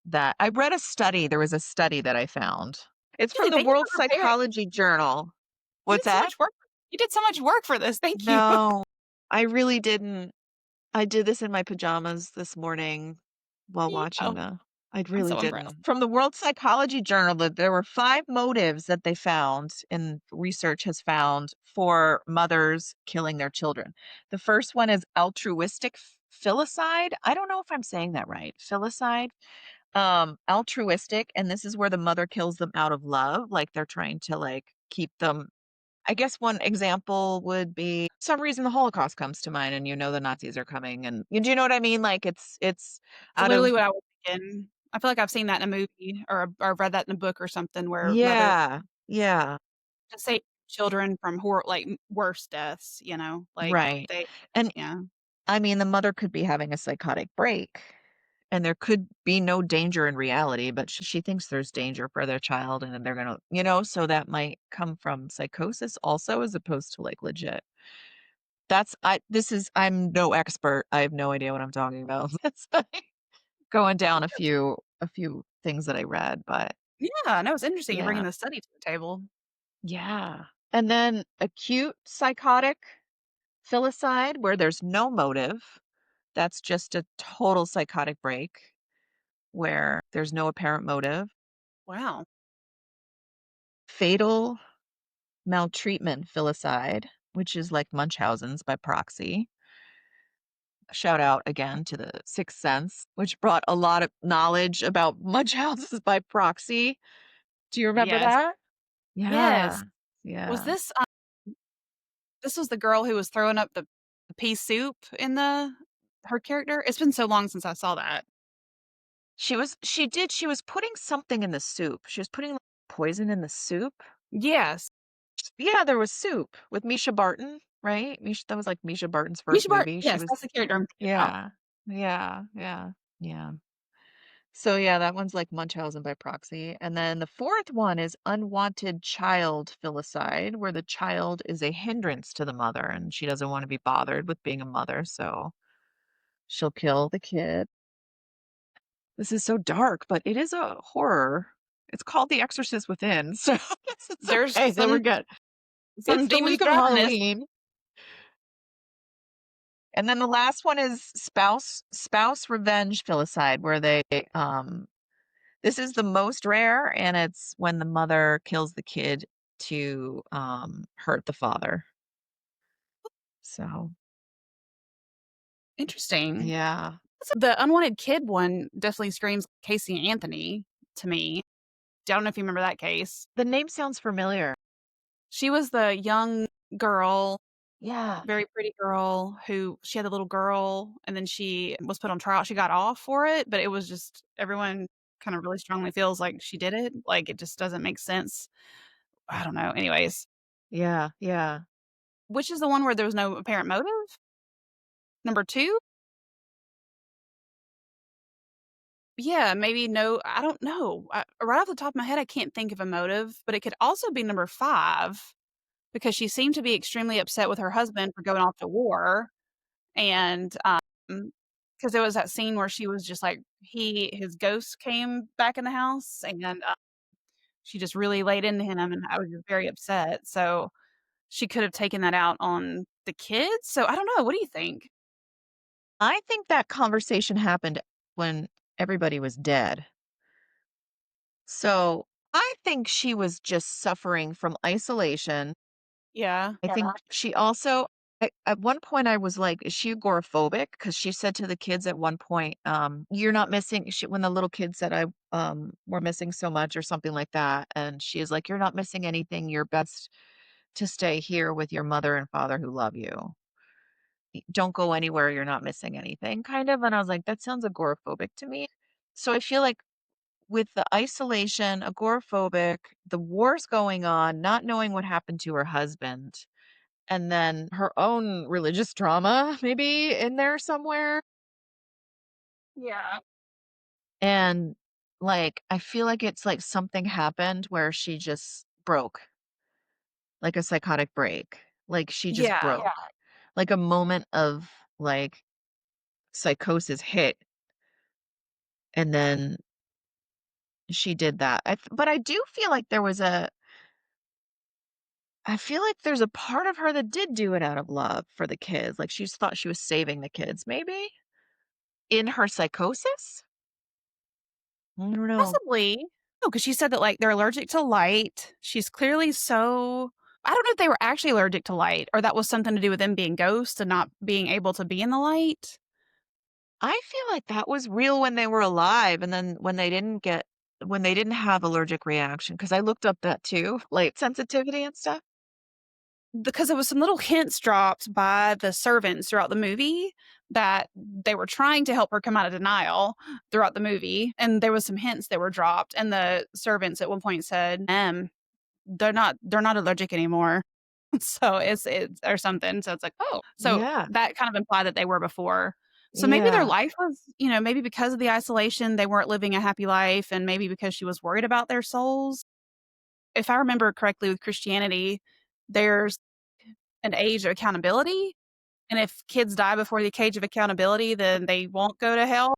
that I read a study. There was a study that I found. It's from Julie, the thank you World for preparing. Psychology Journal. You What's did so that? much work. You did so much work for this. Thank you. No, I really didn't. I did this in my pajamas this morning while watching Oh, the I I'm really so impressed. didn't. From the World Psychology Journal, that there were 5 motives that they found and research has found for mothers killing their children. The first one is altruistic filicide. I don't know if I'm saying that right. Filicide? Altruistic, and this is where the mother kills them out of love, like they're trying to, like, keep them. I guess one example would be some reason the Holocaust comes to mind and the Nazis are coming and do you know what I mean? Like it's It's out literally of what I was thinking. I feel like I've seen that in a movie or read that in a book or something where mother yeah, yeah, to save children from worse deaths, like right. they And yeah. I mean, the mother could be having a psychotic break and there could be no danger in reality, but she thinks there's danger for their child and then they're gonna, so that might come from psychosis also as opposed to like legit. I'm no expert. I have no idea what I'm talking about. That's going down a few things that I read, but Yeah, no, it's interesting you're bringing yeah. the study to the table. Yeah. And then acute psychotic filicide, where there's no motive. That's just a total psychotic break where there's no apparent motive. Wow. Fatal maltreatment filicide, which is like Munchausen's by proxy. Shout out again to the Sixth Sense, which brought a lot of knowledge about Munchausen's by proxy. Do you remember Yes. that? Yeah. Yes. Was Yeah. this was the girl who was throwing up the pea soup in the her character? It's been so long since I saw that. She was putting something in the soup. She was putting, like, poison in the soup. Yes. Yeah, there was Soup with Misha Barton, right? Misha that was, like, Misha Barton's first Misha Barton, movie. She yes, was that's the character I'm thinking about. yeah. Yeah, yeah, yeah. So, yeah, that one's like Munchausen by proxy, and then the 4th one is unwanted child filicide, where the child is a hindrance to the mother, and she doesn't wanna be bothered with being a mother, so she'll kill the kid. This is so dark, but it is a horror. It's called The Exorcists Within, so it's There's okay, so we're good. some It's the demons week of driving this. Halloween. And then the last one is spouse revenge filicide, where this is the most rare, and it's when the mother kills the kid to, hurt the father. So, Interesting. yeah. The unwanted kid one definitely screams Casey and Anthony to me. I don't know if you remember that case. The name sounds familiar. She was the young girl, Yeah. very pretty girl who she had a little girl, and then she was put on trial. She got off for it, but it was just everyone kind of really strongly feels like she did it. Like, it just doesn't make sense. I don't know. Anyways, Yeah, yeah. which is the one where there was no apparent motive? Number 2? Yeah, maybe no, I don't know. Right off the top of my head, I can't think of a motive, but it could also be number 5 because she seemed to be extremely upset with her husband for going off to war, and, because there was that scene where she was just like his ghost came back in the house, and, she just really laid into him, and I was just very upset, so she could have taken that out on the kids, so I don't know, what do you think? I think that conversation happened when everybody was dead. So, I think she was just suffering from isolation. Yeah. I think she also at one point I was like, "Is she agoraphobic?" Because she said to the kids at one point, "You're not missing" when the little kid said, "We're missing so much," or something like that, and she is like, "You're not missing anything. You're best to stay here with your mother and father who love you. Don't go anywhere. You're not missing anything," kind of, and I was like, "That sounds agoraphobic to me." So I feel like with the isolation, agoraphobic, the wars going on, not knowing what happened to her husband, and then her own religious trauma maybe in there somewhere, Yeah. and, like, I feel like it's like something happened where she just broke, like a psychotic break. Like, she just Yeah. broke. Yeah. Like, a moment of, like, psychosis hit, and then she did that. But I do feel like I feel like there's a part of her that did do it out of love for the kids, like, she just thought she was saving the kids, maybe? In her psychosis? I don't know. Possibly. No, because she said that, like, they're allergic to light. She's clearly so I don't know if they were actually allergic to light or that was something to do with them being ghosts and not being able to be in the light. I feel like that was real when they were alive, and then when they didn't have allergic reaction, because I looked up that too, light sensitivity and stuff. Because there was some little hints dropped by the servants throughout the movie that they were trying to help her come out of denial throughout the movie, and there was some hints that were dropped, and the servants at one point said, they're not allergic anymore." So it's or something, so it's like, "Oh." So Yeah, that kind of implied that they were before. So maybe their yeah. life was maybe because of the isolation, they weren't living a happy life, and maybe because she was worried about their souls. If I remember correctly with Christianity, there's an age of accountability, and if kids die before the age of accountability, then they won't go to hell.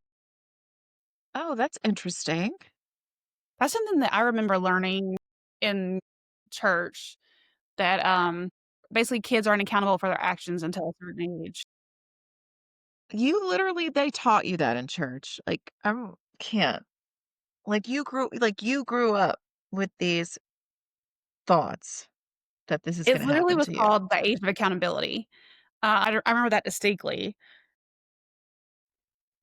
Oh, that's interesting. That's something that I remember learning in church that, basically kids aren't accountable for their actions until a certain age. They taught you that in church, like, can't. You grew up with these thoughts that this is It gonna literally happen was to you. called the age of accountability. I remember that distinctly.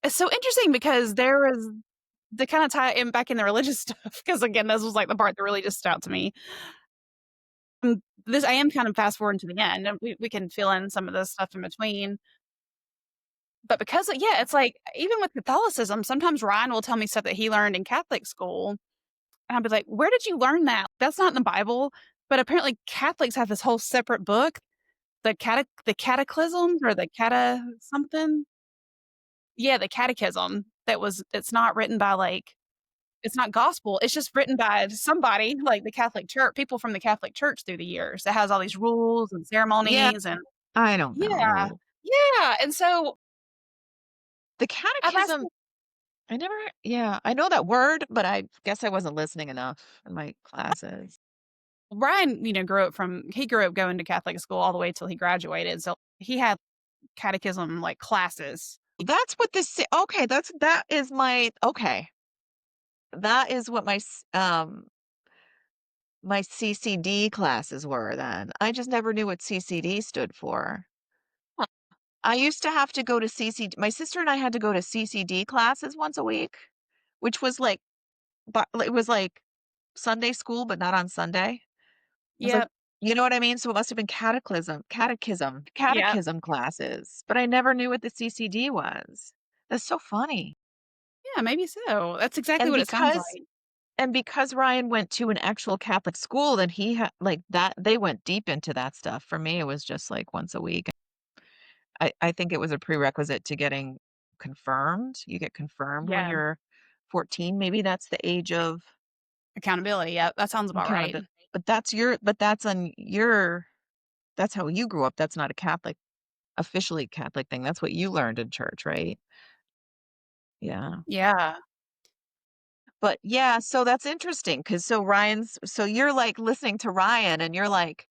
It's so interesting because there was the kinda tie in back in the religious stuff, because again, this was, like, the part that really just stood out to me. This I am kind of fast forwarding to the end, and we can fill in some of the stuff in between. But because yeah, it's like, even with Catholicism, sometimes Ryan will tell me stuff that he learned in Catholic school, and I'll be like, "Where did you learn that? That's not in the Bible." But apparently Catholics have this whole separate book, the cataclysms or the cata something? Yeah, the catechism it's not written by, like, it's not gospel, it's just written by somebody, like the Catholic Church, people from the Catholic Church through the years that has all these rules and Yeah, ceremonies and I don't yeah. know. Yeah, and so The I've asked catechism, I never yeah, I know that word, but I guess I wasn't listening enough in my classes. Brian, he grew up going to Catholic school all the way till he graduated, so he had catechism, like, classes. That's what this okay, that is my okay. That is what my CCD classes were then. I just never knew what CCD stood for. Huh. I used to have to go to CCD my sister and I had to go to CCD classes once a week, which was like but it was like Sunday school, but not on Sunday. I was like, Yep, you know what I mean? So it must have been yep. catechism classes, but I never knew what the CCD was. That's so funny. Yeah, maybe so. That's exactly And what it sounds because like. and because Ryan went to an actual Catholic school, then he had like that they went deep into that stuff. For me, it was just like once a week. I think it was a prerequisite to getting confirmed. You get confirmed when Yeah, you're 14. Maybe that's the age of accountability, yep, that sounds about right. accountability. But that's on your that's how you grew up. That's not a Catholic officially Catholic thing. That's what you learned in church, right? Yeah. Yeah. But yeah, so that's interesting because so you're like listening to Ryan and you're like,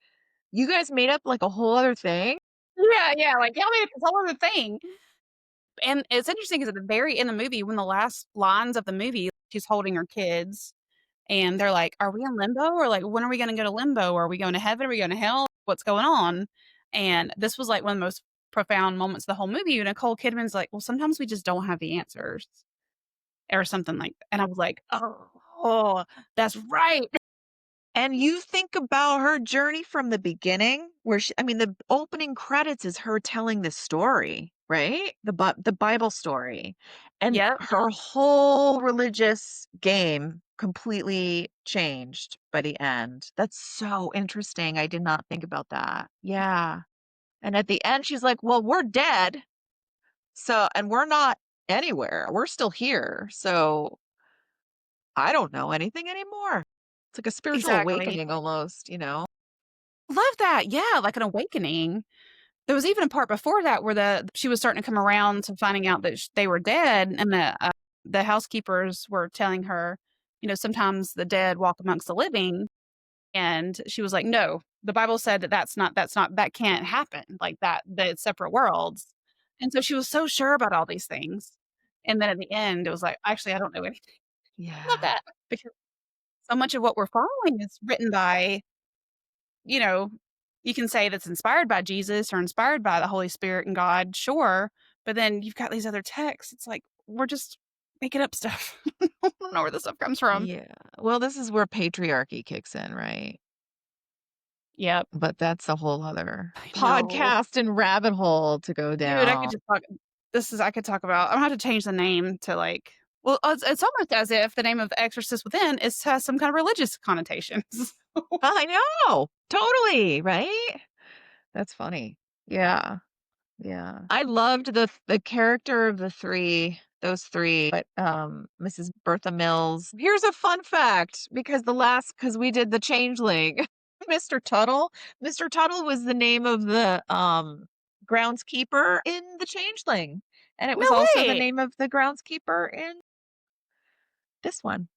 you guys made up like a whole other thing? Yeah, yeah, like, y'all made it this whole other thing. And it's interesting because at the very end of the movie, when the last lines of the movie, she's holding her kids, and they're like, "Are we in limbo? Or, like, when are we gonna go to limbo? Are we going to heaven? Are we going to hell? What's going on?" And this was, like, one of the most profound moments of the whole movie, and Nicole Kidman's like, "Well, sometimes we just don't have the answers," or something like that, and I was like, "Oh, that's right." And you think about her journey from the beginning where I mean, the opening credits is her telling the story, right? The Bible story. And Yep. her whole religious game completely changed by the end. That's so interesting. I did not think about that. Yeah. And at the end, she's like, well, we're dead. So, and we're not anywhere. We're still here. So I don't know anything anymore. It's like a spiritual Exactly. awakening almost, you know? Love that, yeah, like an awakening. There was even a part before that where she was starting to come around to finding out that they were dead, and the housekeepers were telling her, sometimes the dead walk amongst the living, and she was like, "No, the Bible said that that can't happen, like that it's separate worlds." And so she was so sure about all these things, and then at the end, it was like, "Actually, I don't know anything." I love Yeah. that because so much of what we're following is written by you know, you can say that's inspired by Jesus or inspired by the Holy Spirit and God, sure, but then you've got these other texts. It's like we're just making up stuff. I don't know where this stuff comes from. Yeah. Well, this is where patriarchy kicks in, right? Yep. But that's a whole other I know. podcast and rabbit hole to go Dude, I could down. just talk I could talk about I'm gonna have to change the name to like well, it's almost as if the name of the Exorcist Within has some kind of religious connotations. I know. Totally, right? That's funny. Yeah. Yeah. I loved the character of the 3, those 3, but, Mrs. Bertha Mills. Here's a fun fact, because because we did The Changeling. Mr. Tuttle Mr. Tuttle was the name of the, groundskeeper in The Changeling, and it No was also the way. name of the groundskeeper in this one,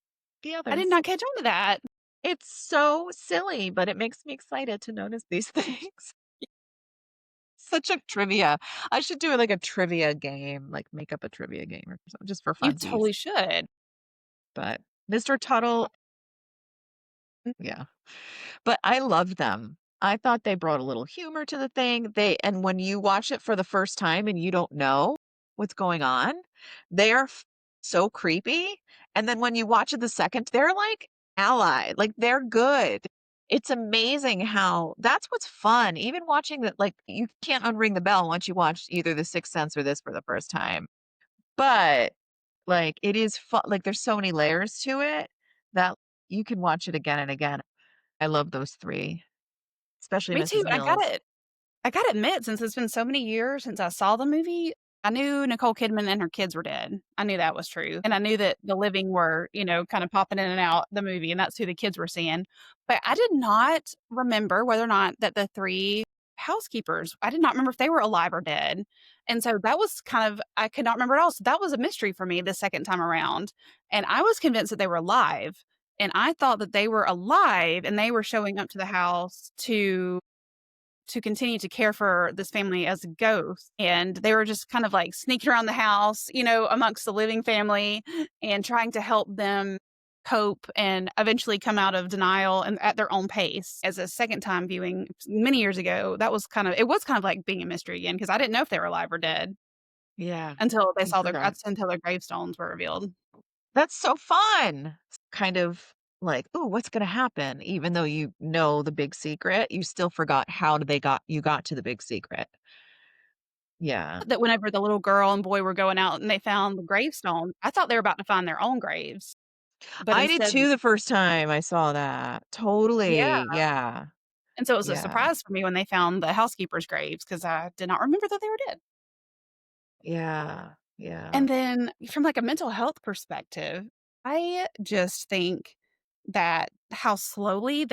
the I did others. not catch on to that. It's so silly, but it makes me excited to notice these things. Such a trivia. I should do, like, a trivia game, like, make up a trivia game or something just for You funsies, totally should. but Mr. Tuttle yeah. But I loved them. I thought they brought a little humor to the thing. And when you watch it for the first time and you don't know what's going on, they are so creepy, and then when you watch it the second, they're, like, allied, like, they're good. It's amazing how that's what's fun, even watching that, like, you can't unring the bell once you watch either The Sixth Sense or this for the first time, but, like, it is fun. Like, there's so many layers to it that you can watch it again and again. I love those 3, especially Me too. Mrs. Mills. I gotta admit, since it's been so many years since I saw the movie, I knew Nicole Kidman and her kids were dead. I knew that was true, and I knew that the living were, kinda popping in and out the movie, and that's who the kids were seeing. But I did not remember whether or not that the 3 housekeepers, I did not remember if they were alive or dead, and so that was kind of, I could not remember at all, so that was a mystery for me the second time around, and I was convinced that they were alive, and I thought that they were alive, and they were showing up to the house to continue to care for this family as a ghost, and they were just kind of, like, sneaking around the house, amongst the living family and trying to help them cope and eventually come out of denial and at their own pace. As a second time viewing many years ago, that was kind of like being a mystery again because I didn't know if they were alive or dead Yeah, until they you saw their forgot. until their gravestones were revealed. That's so fun. It's kind of like, "Ooh, what's gonna happen?" Even though you know the big secret, you still forgot how they got to the big secret. Yeah. That whenever the little girl and boy were going out and they found the gravestone, I thought they were about to find their own graves, but I did instead. too the first time I saw that. Yeah. Totally, yeah, And so it was a yeah, surprise for me when they found the housekeepers' graves because I did not remember that they were dead. yeah, yeah. And then from, like, a mental health perspective, I just think that how slowly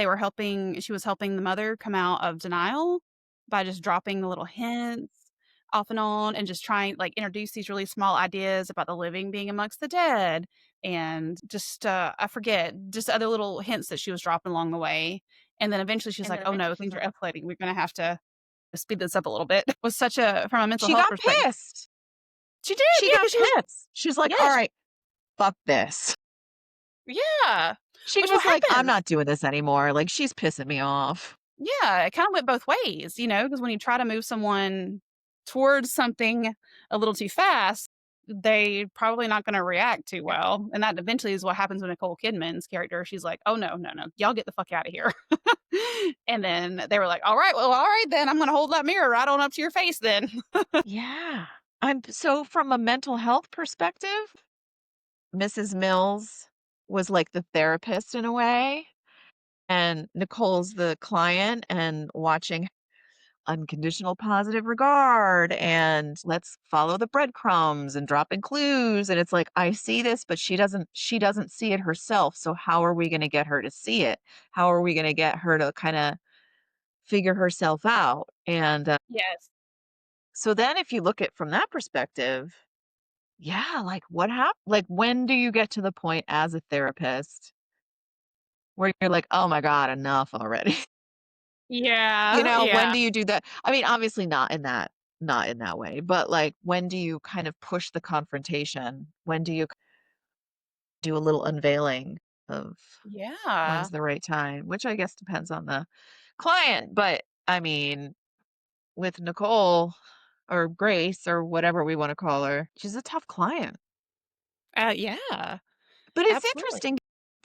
she was helping the mother come out of denial by just dropping the little hints off and on and just trying like, introduce these really small ideas about the living being amongst the dead and just, I forget, just other little hints that she was dropping along the way. And then eventually she's like, "Oh, no, things are escalating. We're gonna have to speed this up a little bit." Was such a from a mental She health got perspective. pissed. She did, She yeah, got because she was. pissed. She's like, Yeah, "Alright, fuck this." yeah, She which what was like, "I'm happens. not doing this anymore." Like, she's pissing me off. Yeah, it kinda went both ways, because when you try to move someone towards something a little too fast, they probably not gonna react too well, and that eventually is what happens with Nicole Kidman's character. She's like, "Oh, no, no, no, y'all get the fuck out of here." And then they were like, "Alright, well, alright then, I'm gonna hold that mirror right on up to your face then." Yeah. So from a mental health perspective, Mrs. Mills was like the therapist in a way, and Nicole's the client, and watching unconditional positive regard and let's follow the breadcrumbs and dropping clues, and it's like, I see this, but she doesn't see it herself, so how are we going to get her to see it? How are we going to get her to kind of figure herself out? And Yes. so then if you look at from that perspective, yeah, like what happened, like when do you get to the point as a therapist where you're like, oh my god, enough already? Yeah, When yeah. do you do that? I mean, obviously not in that way, but, like, when do you kind of push the confrontation? When do you do a little unveiling of Yeah. when's the right time? Which I guess depends on the client, but, I mean, with Nicole or Grace or whatever we wanna call her, she's a tough client. Yeah, But it's absolutely. interesting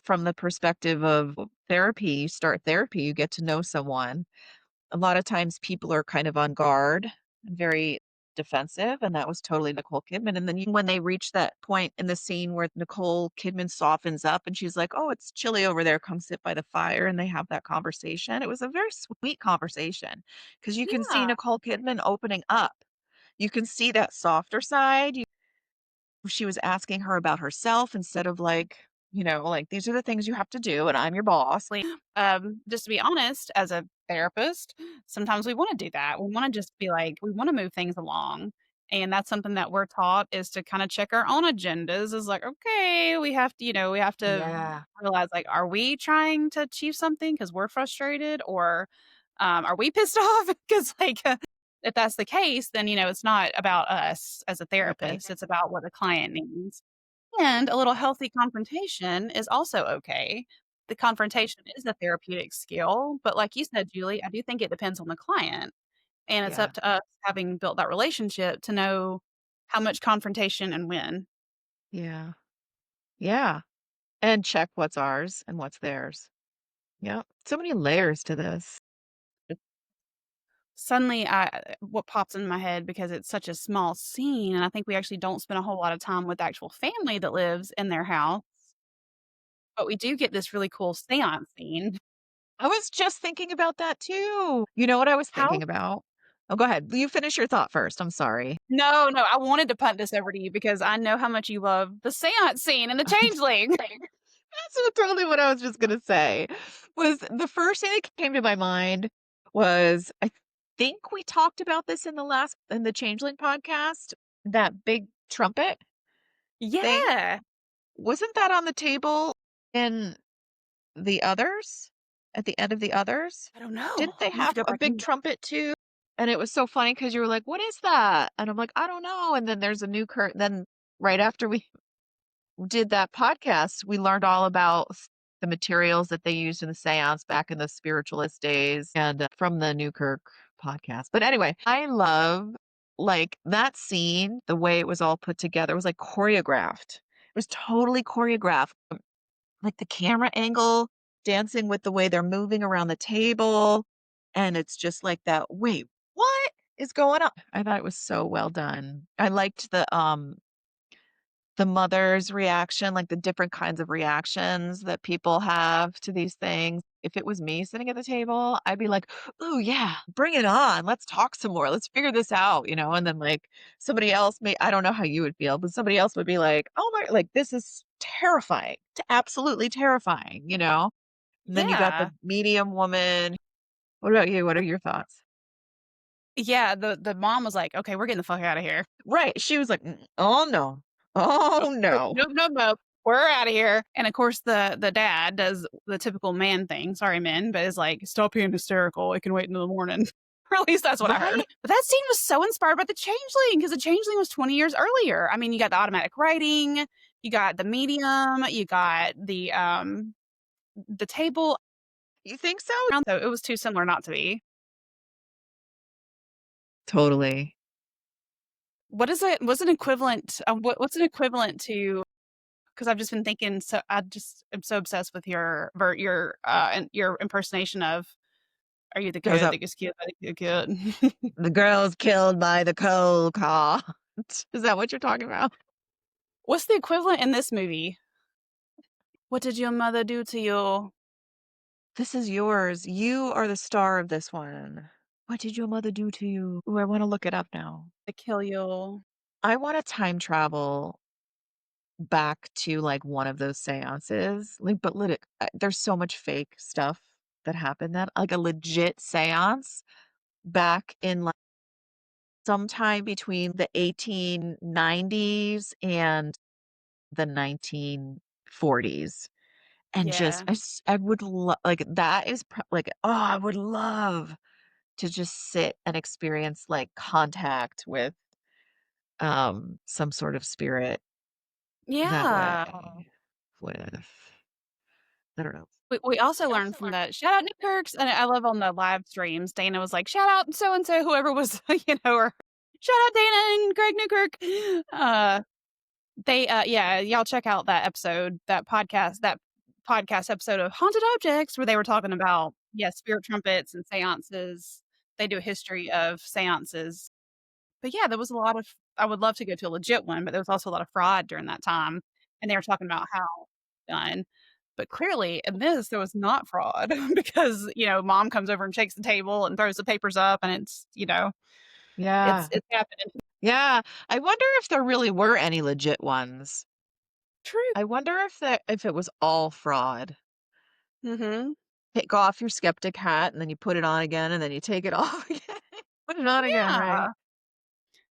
from the perspective of therapy. You start therapy, you get to know someone. A lot of times people are kind of on guard and very defensive, and that was totally Nicole Kidman. And then when they reach that point in the scene where Nicole Kidman softens up and she's like, "Oh, it's chilly over there. Come sit by the fire." And they have that conversation. It was a very sweet conversation because you can see Yeah. Nicole Kidman opening up. You can see that softer side. She was asking her about herself instead of like, like, these are the things you have to do, and I'm your boss. Just to be honest, as a therapist, sometimes we want to do that. We want to just be like, we want to move things along. And that's something that we're taught is to kind of check our own agendas is like, okay, we have to Yeah. realize like, are we trying to achieve something because we're frustrated or are we pissed off? Because like, if that's the case, then, it's not about us as a Right. therapist. It's about what the client needs. And a little healthy confrontation is also okay. The confrontation is a therapeutic skill, but like you said, Julie, I do think it depends on the client, and it's Yeah. up to us, having built that relationship, to know how much confrontation and when. Yeah. Yeah. And check what's ours and what's theirs. Yep. So many layers to this. Suddenly, what pops in my head because it's such a small scene, and I think we actually don't spend a whole lot of time with the actual family that lives in their house, but we do get this really cool seance scene. I was just thinking about that too. You know what I was How thinking about? Oh, go ahead. You finish your thought first. I'm sorry. No, no, I wanted to punt this over to you because I know how much you love the seance scene in The Changeling. Totally what I was just gonna say. Was the first thing that came to my mind was I think we talked about this in the Changeling podcast, that big trumpet thing. Yeah. Wasn't that on the table in the others? At the end of the others? I don't know. Didn't they I'm gonna have to have go a back big and trumpet too? And it was so funny because you were like, "What is that?" And I'm like, "I don't know." And then there's a new curtain. Then right after we did that podcast, we learned all about the materials that they used in the seance back in the spiritualist days and from the Newkirk podcast. But anyway, I love like that scene, the way it was all put together. It was like choreographed. It was totally choreographed. Like the camera angle dancing with the way they're moving around the table. And it's just like that. Wait, what is going on? I thought it was so well done. I liked the mother's reaction, like the different kinds of reactions that people have to these things. If it was me sitting at the table, I'd be like, "Ooh, yeah, bring it on. Let's talk some more. Let's figure this out," you know? And then like somebody else may I don't know how you would feel, but somebody else would be like, "Oh my, like this is terrifying. Absolutely terrifying," you know? And then you got the Yeah. medium woman. What about you? What are your thoughts? Yeah, the mom was like, "Okay, we're getting the fuck out of here." Right. She was like, Oh no. Oh Nope, no." nope, nope, nope. We're out of here. And of course, the dad does the typical man thing. Sorry, men, but is like, stop being hysterical. It can wait until the morning. Or at least that's what I heard. Right? But that scene was so inspired by the Changeling because the Changeling was 20 years earlier. I mean, you got the automatic writing, you got the medium, you got the table. You think so? So it was too similar not to be. Totally. What is it? What's an equivalent? What's an equivalent to? Because I've just been thinking. So I just am so obsessed with your impersonation of. Are you the Goes good up. that gets killed by the good? The girl's killed by the cold cart. Is that what you're talking about? What's the equivalent in this movie? What did your mother do to you This is yours. You are the star of this one. What did your mother do to you? Ooh, I want to look it up now. to kill you? I want to time travel back to like one of those seances. Like, but there's so much fake stuff that happened that like a legit seance back in like sometime between the 1890s and the 1940s. And just Yeah. I would love like, that is like, oh, I would love to just sit and experience, like, contact with, some sort of spirit that Yeah. way with I don't know. We also learned from the shout out Newkirks, and I love on the live streams, Dana was like, "Shout out so and so," whoever was, or "Shout out Dana and Greg Newkirk." Uh, yeah, y'all check out that podcast episode of Haunted Objects where they were talking about, yeah, spirit trumpets and seances. They do a history of seances. But yeah, there was a lot of I would love to go to a legit one, but there was also a lot of fraud during that time, and they were talking about how done. But clearly, in this, there was not fraud because, mom comes over and shakes the table and throws the papers up, and it's Yeah. it's happening. Yeah. I wonder if there really were any legit ones. True. I wonder if it was all fraud. Mhm. Take off your skeptic hat, and then you put it on again, and then you take it off again. Put it on again, right? Yeah.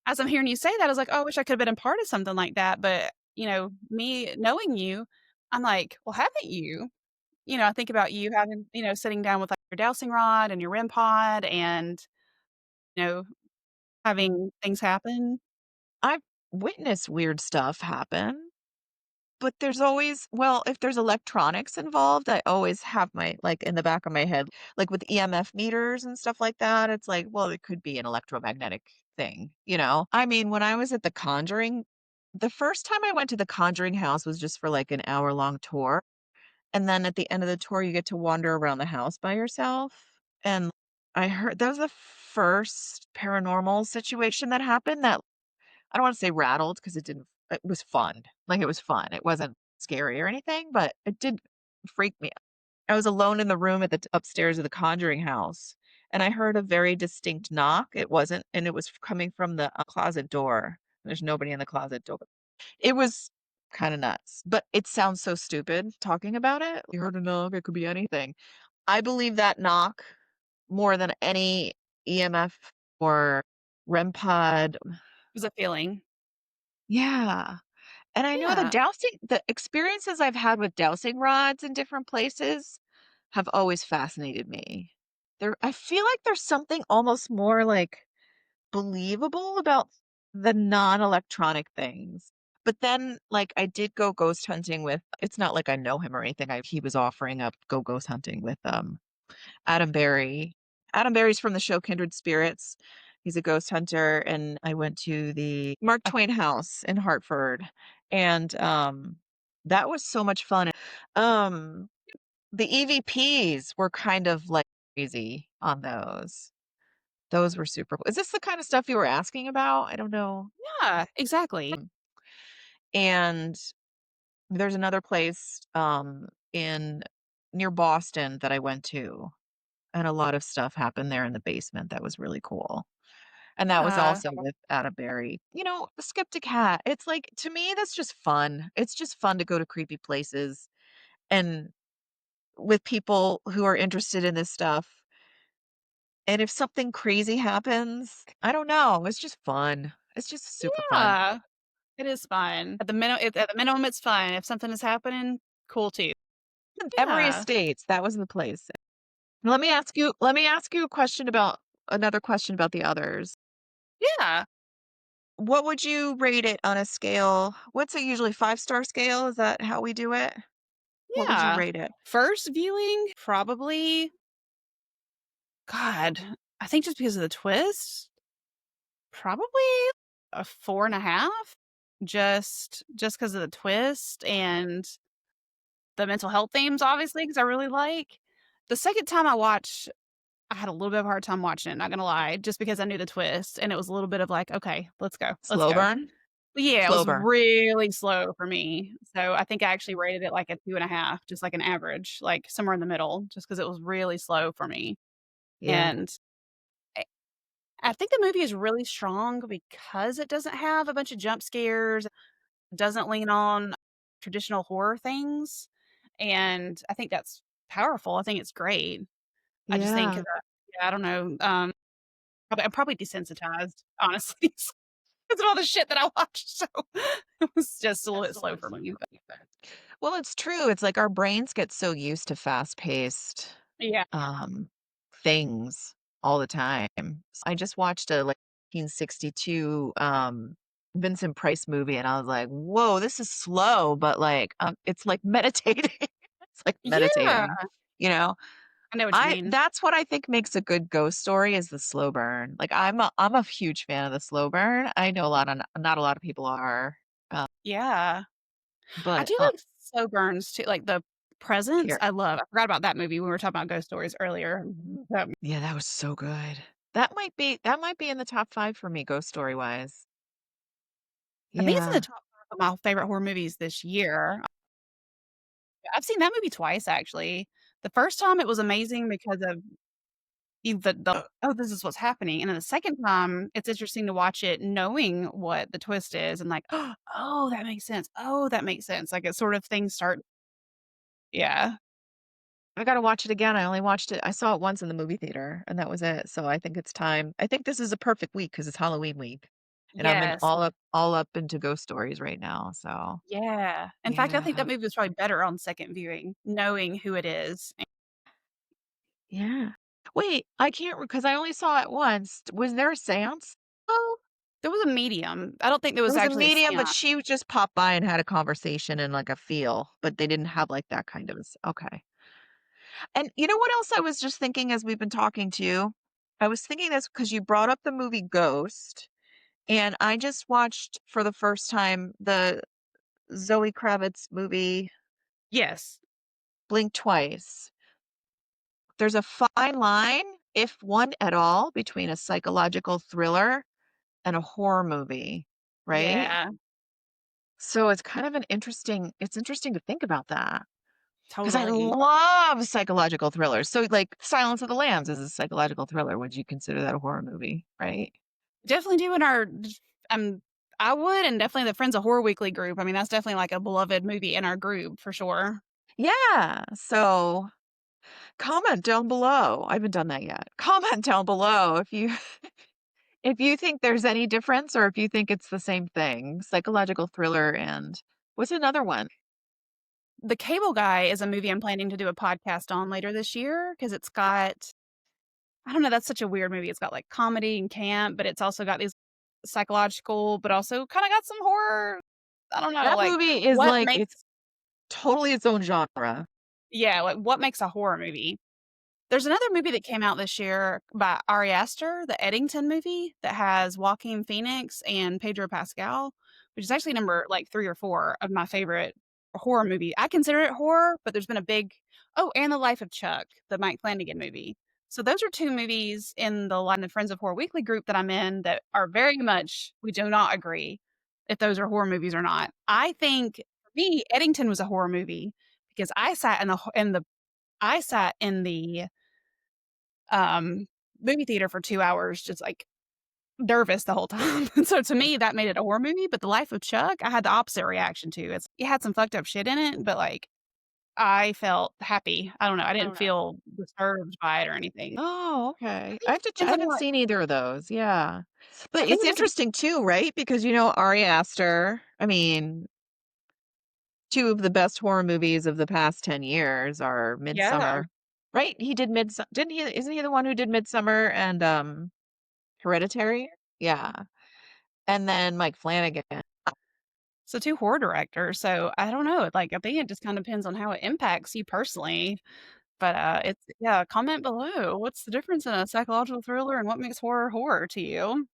As I'm hearing you say that, I was like, "Oh, I wish I could've been a part of something like that," but, me knowing you, I'm like, "Well, haven't you?" I think about you having sitting down with, like, your dowsing rod and your REM pod and, you know, having things happen. I've witnessed weird stuff happen. But there's always well, if there's electronics involved, I always have my like, in the back of my head, like, with EMF meters and stuff like that, it's like, well, it could be an electromagnetic thing, you know? I mean, when I was at The Conjuring the first time I went to The Conjuring house was just for, like, an hour-long tour, and then at the end of the tour, you get to wander around the house by yourself, and I heard that was the first paranormal situation that happened that I don't wanna say rattled because it was fun. Like, it was fun. It wasn't scary or anything, but it did freak me out. I was alone in the room at the upstairs of the conjuring house, and I heard a very distinct knock. It was coming from the, closet door. There's nobody in the closet door. It was kinda nuts, but it sounds so stupid talking about it. You heard a knock, it could be anything. I believe that knock more than any EMF or REM pod. Was a feeling. Yeah. And I know Yeah. the experiences I've had with dowsing rods in different places have always fascinated me. I feel like there's something almost more, like, believable about the non-electronic things. But then, like, I did go ghost hunting with it's not like I know him or anything, he was offering up go ghost hunting with, Adam Berry. Adam Berry's from the show Kindred Spirits. He's a ghost hunter, and I went to the Mark Twain house in Hartford, and, that was so much fun. Um, the EVPs were kind of, like, crazy on those. Those were super cool. Is this the kind of stuff you were asking about? I don't know. Yeah, exactly. And there's another place, in near Boston that I went to, and a lot of stuff happened there in the basement that was really cool. And that was Yeah. also with Atterbury. The Skeptic Hat, it's like, to me, that's just fun. It's just fun to go to creepy places and with people who are interested in this stuff. And if something crazy happens, I don't know, it's just fun. It's just super fun. Yeah. It is fun. At the minimum, it's fun. If something is happening, cool too. Every Yeah. Estates, that was the place. Let me ask you another question about the others. Yeah. What would you rate it on a scale? What's it usually, 5-star scale? Is that how we do it? What would you Yeah. rate it? First viewing, probably God, I think just because of the twist, probably a 4.5. Just because of the twist and the mental health themes, obviously, because I really like. The second time I watched, I had a little bit of a hard time watching it, not gonna lie, just because I knew the twist, and it was a little bit of like, "Okay, let's go, let's Slow go." burn? But yeah, it Slow was burn. really slow for me. So I think I actually rated it like a 2.5, just like an average, like somewhere in the middle, just because it was really slow for me. Yeah. And I I think the movie is really strong because it doesn't have a bunch of jump scares, doesn't lean on traditional horror things, and I think that's powerful. I think it's great. I just think, Yeah. yeah, I don't know, I'm probably desensitized, honestly, because of all the shit that I watched, so it was just a little bit slow for me, but Well, it's true. It's like our brains get so used to fast-paced, yeah. um, things all the time. I just watched a, like, 1962, Vincent Price movie, and I was like, "Whoa, this is slow," but, like, it's like meditating. It's like Yeah, meditating, you know? I know what you I mean. That's what I think makes a good ghost story is the slow burn. Like, I'm a huge fan of the slow burn. I know not a lot of people are, uh, Yeah. I but, do like slow burns too, like The Presence, here I love. I forgot about that movie when we were talking about ghost stories earlier. yeah, that was so good. That might be in the top 5 for me, ghost story-wise. I think it's in the Yeah. top 5 of my favorite horror movies this year. I've seen that movie twice, actually. The first time, it was amazing because of "Oh, this is what's happening," and then the second time, it's interesting to watch it knowing what the twist is and like, "Oh, that makes sense. Oh, that makes sense." Like, it's sort of things start. Yeah. I gotta watch it again. I saw it once in the movie theater, and that was it, so I think it's time. I think this is a perfect week because it's Halloween week, and I'm in Yes. all up into ghost stories right now, so Yeah. In fact, I think yeah. that movie was probably better on second viewing, knowing who it is. Yeah. Wait, I can't because I only saw it once. Was there a seance? Oh, there was a medium. I don't think there There was was a actually a medium, but seance. she just popped by and had a conversation and, like, a feel, but they didn't have, like, that kind of okay. And you know what else I was just thinking as we've been talking to you? I was thinking this because you brought up the movie Ghost, and I just watched for the first time the Zoe Kravitz movie, Yes. blink twice. There's a fine line, if one at all, between a psychological thriller and a horror movie, right? Yeah, So it's kind of it's interesting to think about that because I totally. love psychological thrillers. So like Silence of the Lambs is a psychological thriller. Would you consider that a horror movie, right? Definitely do in our um, I would, and definitely the Friends of Horror Weekly group. I mean, that's definitely like a beloved movie in our group for sure. Yeah. So comment down below. I haven't done that yet. Comment down below if you think there's any difference or if you think it's the same thing. Psychological thriller and what's another one? The Cable Guy is a movie I'm planning to do a podcast on later this year because it's got I don't know, that's such a weird movie. It's got like comedy and camp, but it's also got these psychological, but also kind of got some horror. I don't know, That like movie is what like makes it's totally its own genre. yeah, like what makes a horror movie? There's another movie that came out this year by Ari Aster, the Eddington movie that has Joaquin Phoenix and Pedro Pascal, which is actually number like 3 or 4 of my favorite horror movie. I consider it horror, but there's been a big oh, and The Life of Chuck, the Mike Flanagan movie. So those are 2 movies in the Line of Friends of Horror Weekly group that I'm in that are very much we do not agree if those are horror movies or not. I think for me, Eddington was a horror movie because I sat in the um, movie theater for 2 hours, just, like, nervous the whole time. And so to me, that made it a horror movie, but The Life of Chuck, I had the opposite reaction to. It had some fucked up shit in it, but, like, I felt happy. I don't know, I didn't feel disturbed by it or anything. Oh, I okay. think it I depends on haven't what seen either of those. Yeah. But I think it's it just dep interesting too, right? Because Ari Aster, I mean, 2 of the best horror movies of the past 10 years are yeah. Midsummer. Right? He did Midsummer. Didn't he? Isn't he the one who did Midsummer and Hereditary? Yeah. And then Mike Flanagan. So 2 horror directors, so I don't know, like, I think it just kinda depends on how it impacts you personally. But, it's yeah, comment below. What's the difference in a psychological thriller and what makes horror horror to you?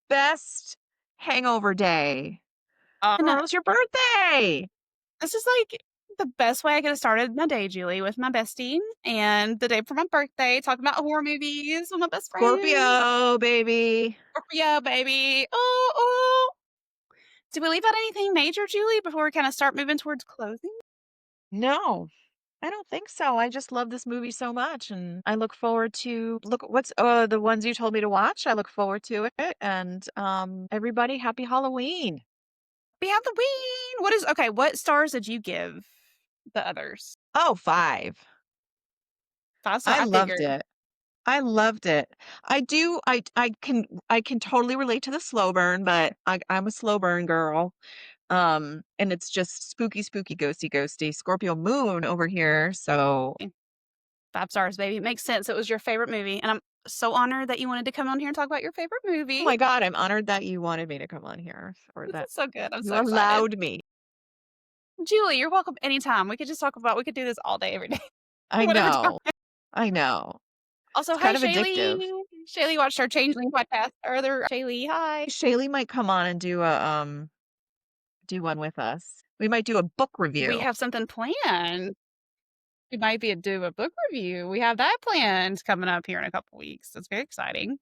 Best hangover day. And Tomorrow's your birthday. this is, like, the best way I could have started my day, Julie, with my bestie, and the day for my birthday, talking about horror movies with my best friend. Scorpio, baby. Yeah, baby. Oh, oh. Did we leave out anything major, Julie, before we kinda start moving towards closing? No. I don't think so. I just love this movie so much, and I look forward to look what's the ones you told me to watch. I look forward to it, and everybody, happy Halloween. We have the Ween. What is okay, what stars did you give the others? Oh, 5. 5 star I I loved figured. it. I loved it. I do. I can totally relate to the slow burn, but I'm a slow burn girl. And it's just spooky, spooky, ghosty, ghosty. Scorpio moon over here. So, 5 stars, baby. It makes sense. It was your favorite movie, and I'm so honored that you wanted to come on here and talk about your favorite oh movie. my God, I'm honored that you wanted me to come on here, or This that is so good. I'm you so excited. allowed me. Julie, you're welcome anytime. We could do this all day, every day, I whatever time. know. I know. Also, It's hi, kind of addictive. Shaylee. Shaylee watched our Changeling podcast earlier. Shaylee, hi. Shaylee might come on and do one with us. We might do a book We review. have something planned. We might be do a book review. We have that planned coming up here in a couple weeks. It's very exciting.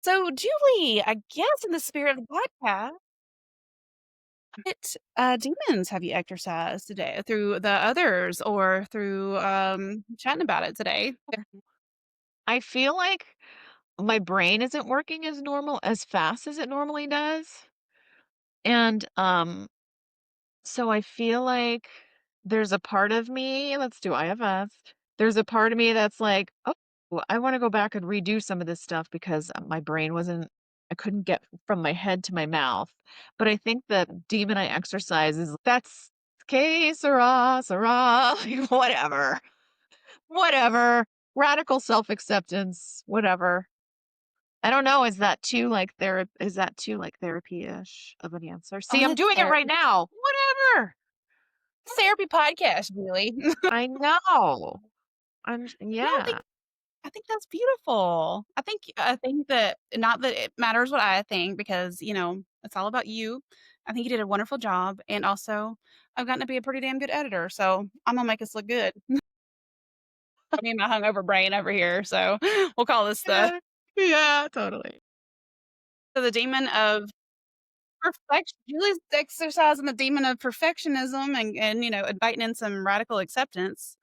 So, Julie, I guess in the spirit of the podcast, what, demons have you exorcised today through the others or through, chatting about it today? I feel like my brain isn't working as fast as it normally does. And so I feel like there's a part of me, let's do IFS. There's a part of me that's like, oh, I want to go back and redo some of this stuff because my brain wasn't, I couldn't get from my head to my mouth. But I think the demon I exercise is that's que sera, sera, whatever, whatever. Radical self acceptance, whatever. I don't know. Is that too like therapy-ish of an answer? Oh, See, I'm doing it right now. Whatever. therapy podcast, Julie. I know. No, Yeah. I think that's beautiful. I think that not that it matters what I think because, it's all about you. I think you did a wonderful job, and also, I've gotten to be a pretty damn good editor, so I'm gonna make us look good. Me and my hungover brain over here, so we'll call this Yeah. Yeah, totally. the demon of perfection. Julie's exercising the demon of perfectionism and, inviting in some radical acceptance,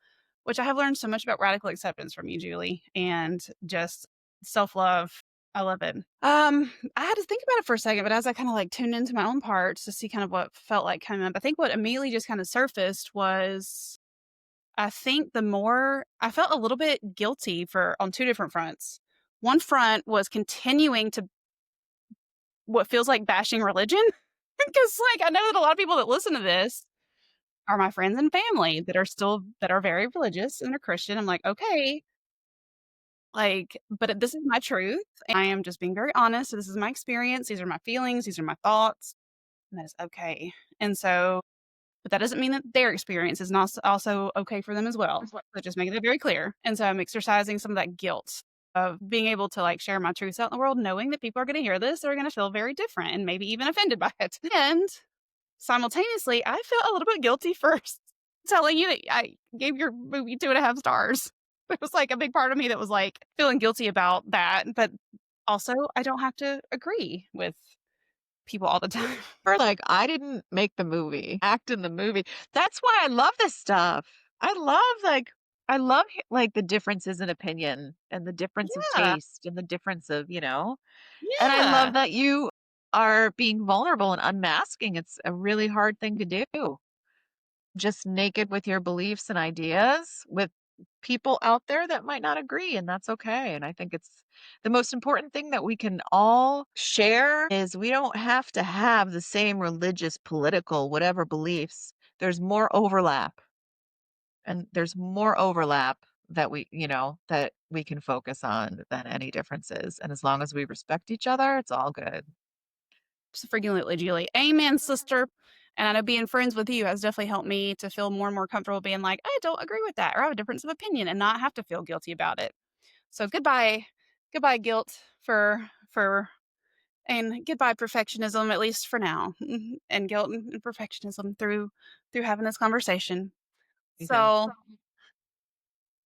which I have learned so much about radical acceptance from you, Julie, and just self-love. I love it. I had to think about it for a second, but as I kinda, like, tuned into my own parts to see kind of what felt like coming up, I think what immediately just kinda surfaced was I think the more I felt a little bit guilty for on 2 different fronts. One front was continuing to what feels like bashing religion, because like, I know that a lot of people that listen to this are my friends and family that are very religious and are Christian. I'm like, "Okay," like, but this is my truth. I am just being very honest. This is my experience. These are my feelings. These are my thoughts, and that is okay. And so but that doesn't mean that their experience is not also okay for them as well. So just making that very clear. And so I'm exercising some of that guilt of being able to like share my truths out in the world, knowing that people are going to hear this, they're going to feel very different and maybe even offended by it. And simultaneously, I felt a little bit guilty for telling you that I gave your movie 2.5 stars. It was like a big part of me that was like feeling guilty about that. But also, I don't have to agree with people all the time. Or like, I didn't make the movie, act in the movie. That's why I love this stuff. I love like the differences in opinion and the difference of Yeah. taste and the difference of, and I love Yeah. that you are being vulnerable and unmasking. It's a really hard thing to do. Just naked with your beliefs and ideas with people out there that might not agree, and that's okay. And I think it's the most important thing that we can all share is we don't have to have the same religious, political, whatever beliefs. There's more overlap, and there's more overlap that we can focus on than any differences. And as long as we respect each other, it's all good. Frequently, Julie. Amen, sister. And I know being friends with you has definitely helped me to feel more and more comfortable being like, I don't agree with that, or I have a difference of opinion and not have to feel guilty about it. So goodbye, guilt for and goodbye perfectionism, at least for now. And guilt and perfectionism through having this conversation. Amazing. So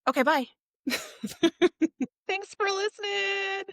okay, bye. Thanks for listening.